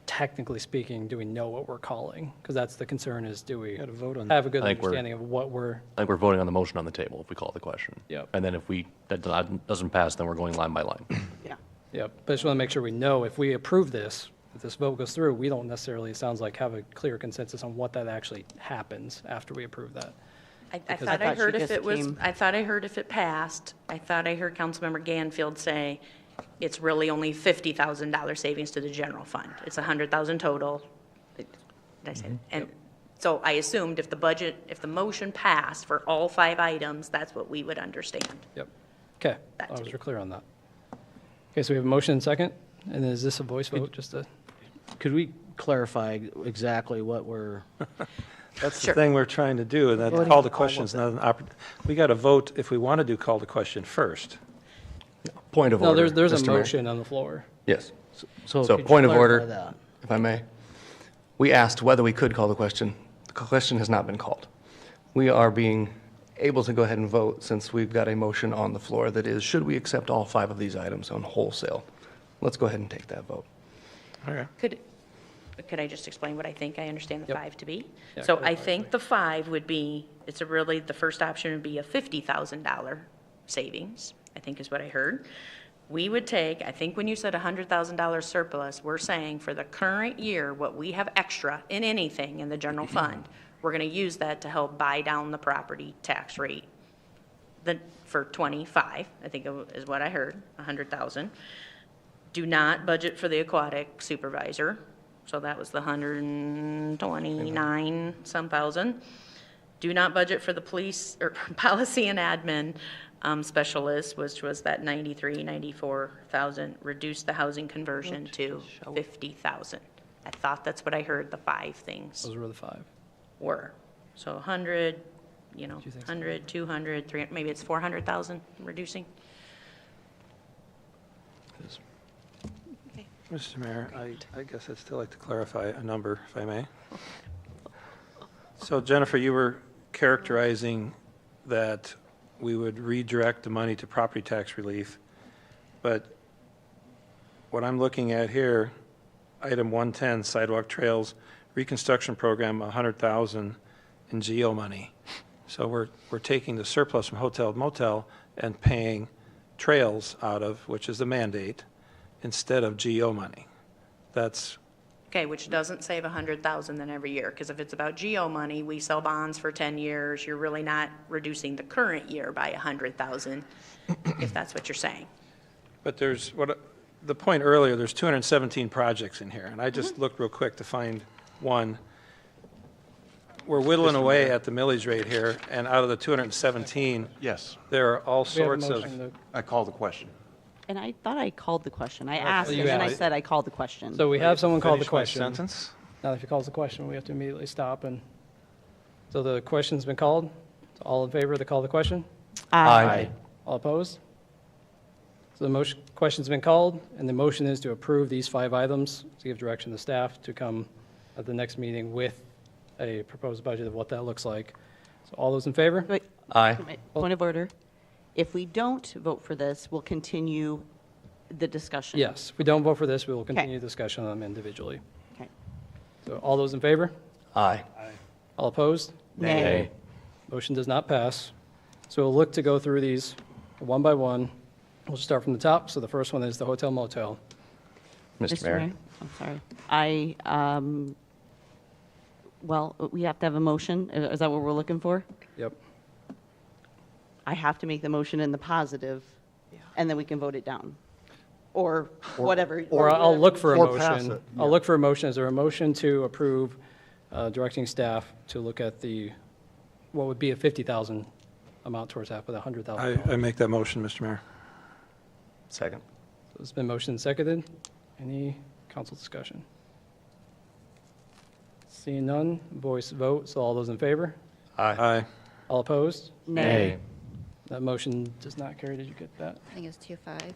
technically speaking, do we know what we're calling? Because that's the concern, is do we have a good I think understanding of what we're, I think we're voting on the motion on the table if we call the question. Yep. And then if that doesn't pass, then we're going line by line. Yeah. yeah, but I just want to make sure we know if we approve this, if this vote goes through, we don't necessarily, it sounds like, have a clear consensus on what that actually happens after we approve that. I Because- thought I I thought she heard if just it was, came- I thought I heard if it passed, I thought I heard Councilmember Ganfield say it's really only $50,000 savings to the general fund. It's 100,000 total. Did I say? And so I assumed if the motion passed for all 5 items, that's what we would understand. Yep. Okay, That as to long as be- we're clear on that. Okay, so we have a motion and second, and then is this a voice vote, just to? Could we clarify exactly what we're, That's the Sure. thing we're trying to do, and that call the question is not we got to vote if we want to do call the question first. Point of No, order. there's a Mr. Mayor. motion on the floor. Yes. so So could you point of clarify order, that? if I may. We asked whether we could call the question. The question has not been called. We are being able to go ahead and vote since we've got a motion on the floor that is, should we accept all 5 of these items on wholesale? Let's go ahead and take that vote. Okay. Could I just explain what I think I understand the Yep. 5 to be? Yeah, So clarify I think the 5 would be, the first option would be a $50,000 savings, I think is what I heard. We would take, I think when you said $100,000 surplus, we're saying for the current year, what we have extra in anything in the general fund, we're going to use that to help buy down the property tax rate. For 25, I think is what I heard, 100,000. Do not budget for the aquatic supervisor, so that was the 129 some thousand. Do not budget for the police, or policy and admin specialist, which was that 94,000. Reduce the housing conversion to 50,000. I thought that's what I heard the 5 things Those were the 5. were. So 100, Do you think so? 100, 200, 300, maybe it's 400,000 reducing? Mr. Mayor, I guess I'd still like to clarify a number, if I may. So Jennifer, you were characterizing that we would redirect the money to property tax relief, but what I'm looking at here, item 110, sidewalk trails, reconstruction program, 100,000 in GO money. So we're taking the surplus from hotel motel and paying trails out of, which is the mandate, instead of GO money. That's, Okay, which doesn't save 100,000 then every year, because if it's about GO money, we sell bonds for 10 years, you're really not reducing the current year by 100,000, if that's what you're saying. but there's, the point earlier, there's 217 projects in here, and I Mm-hmm. just looked real quick to find one. We're whittling away at the millage rate here, and out of the 217, Yes, there are all We have a sorts of, motion to- I call the question. And I thought I called the question. I asked, you and then I asked. said I called the question. So we have someone call the finish my question. sentence? Now, if he calls the question, we have to immediately stop, and, so the question's been called. All in favor of the call the question? Aye. All opposed? So the motion, question's been called, and the motion is to approve these 5 items, to give direction to staff to come at the next meeting with a proposed budget of what that looks like. So all those in favor? Wait, Aye. Point of order. If we don't vote for this, we'll continue the discussion. Yes, if we don't vote for this, we will continue discussion on them individually. Okay. So all those in favor? Aye. All opposed? Nay. Motion does not pass. So we'll look to go through these one by one. We'll start from the top. So the first one is the hotel motel. Mr. Mayor. I'm sorry. Well, we have to have a motion. Is that what we're looking for? Yep. I have to make the motion in the positive, and then we can vote it down. Or whatever. Or I'll look for a Or pass motion. it, I'll look for a motion. Is there a motion to approve directing staff to look at what would be a 50,000 amount towards that, with $100,000? I make that motion, Mr. Mayor. Second. So it's been motioned and seconded. Any council discussion? Seeing none, voice vote. So all those in favor? Aye. All opposed? Nay. That motion does not carry. Did you get that? I think it's 2-5.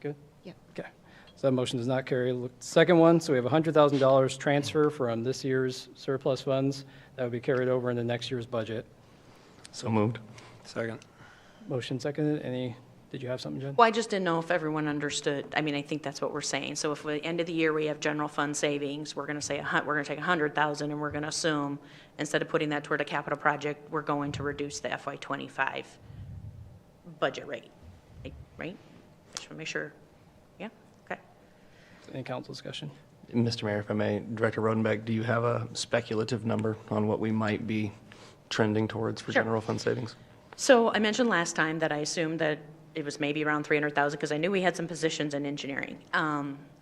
Good? Yep. Okay. So that motion does not carry. Look, second one, so we have $100,000 transfer from this year's surplus funds that would be carried over into next year's budget. So moved. Second. Motion seconded. Did you have something, Jen? Well, I just didn't know if everyone understood. I mean, I think that's what we're saying. So if at the end of the year, we have general fund savings, we're going to say, we're going to take 100,000 and we're going to assume, instead of putting that toward a capital project, we're going to reduce the FY '25 budget rate, right? I just want to make sure. Yeah, okay. Any council discussion? Mr. Mayor, if I may, Director Rodenbeck, do you have a speculative number on what we might be trending towards for Sure. general fund savings? So I mentioned last time that I assumed that it was maybe around 300,000 because I knew we had some positions in engineering.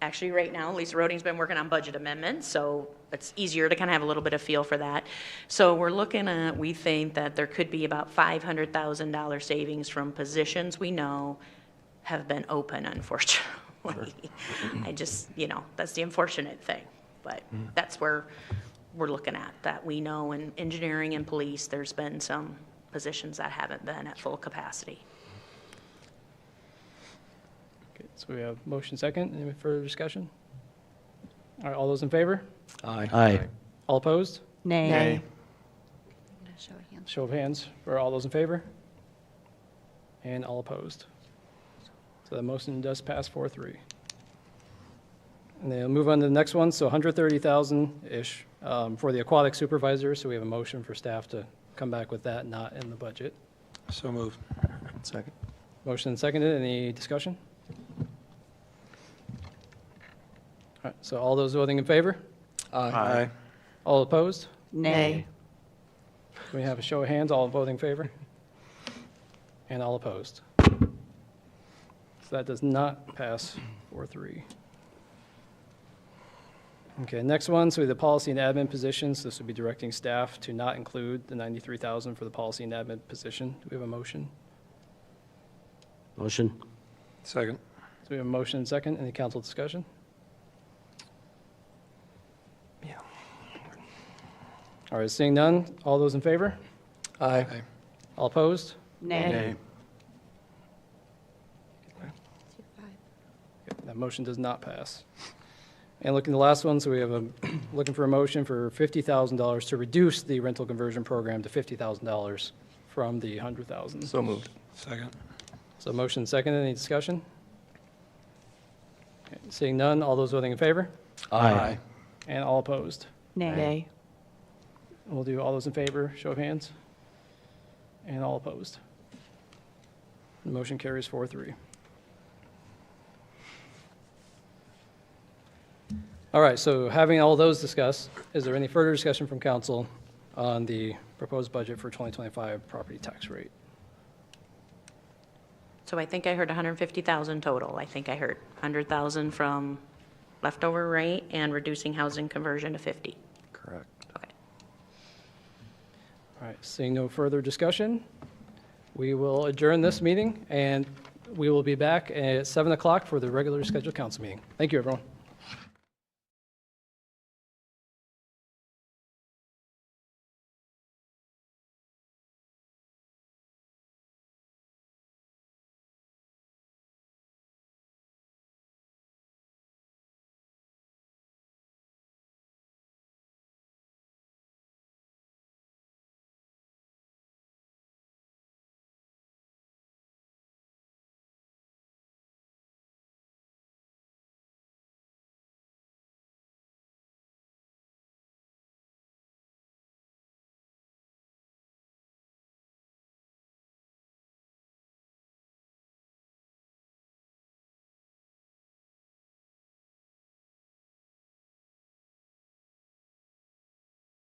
Actually, right now, Lisa Roding's been working on budget amendments, so it's easier to kind of have a little bit of feel for that. So we're looking at, we think that there could be about $500,000 savings from positions we know have been open, unfortunately. I just, that's the unfortunate thing. But that's where we're looking at, that we know in engineering and police, there's been some positions that haven't been at full capacity. Okay, so we have motion second. Any further discussion? All right, all those in favor? Aye. All opposed? Nay. Show of hands. Show of hands for all those in favor? And all opposed? So the motion does pass 4-3. And then we'll move on to the next one. So 130,000-ish for the aquatic supervisor. So we have a motion for staff to come back with that, not in the budget. So moved. Second. Motion and seconded. Any discussion? All right, so all those voting in favor? Aye. All opposed? Nay. We have a show of hands, all voting in favor? And all opposed? So that does not pass 4-3. Okay, next one, so the policy and admin positions. This would be directing staff to not include the 93,000 for the policy and admin position. Do we have a motion? Motion? Second. So we have a motion and second. Any council discussion? Yeah. All right, seeing none, all those in favor? Aye. All opposed? Nay. Okay, that motion does not pass. And looking at the last one, so we have looking for a motion for $50,000 to reduce the rental conversion program to $50,000 from the 100,000. So moved. Second. So motion second, any discussion? Okay, seeing none, all those voting in favor? Aye. And all opposed? Nay. We'll do all those in favor, show of hands. And all opposed. The motion carries 4-3. All right, so having all those discussed, is there any further discussion from council on the proposed budget for 2025 property tax rate? So I think I heard 150,000 total. I think I heard 100,000 from leftover rate and reducing housing conversion to 50. Correct. Okay. All right, seeing no further discussion, we will adjourn this meeting, and we will be back at 7 o'clock for the regular scheduled council meeting. Thank you, everyone.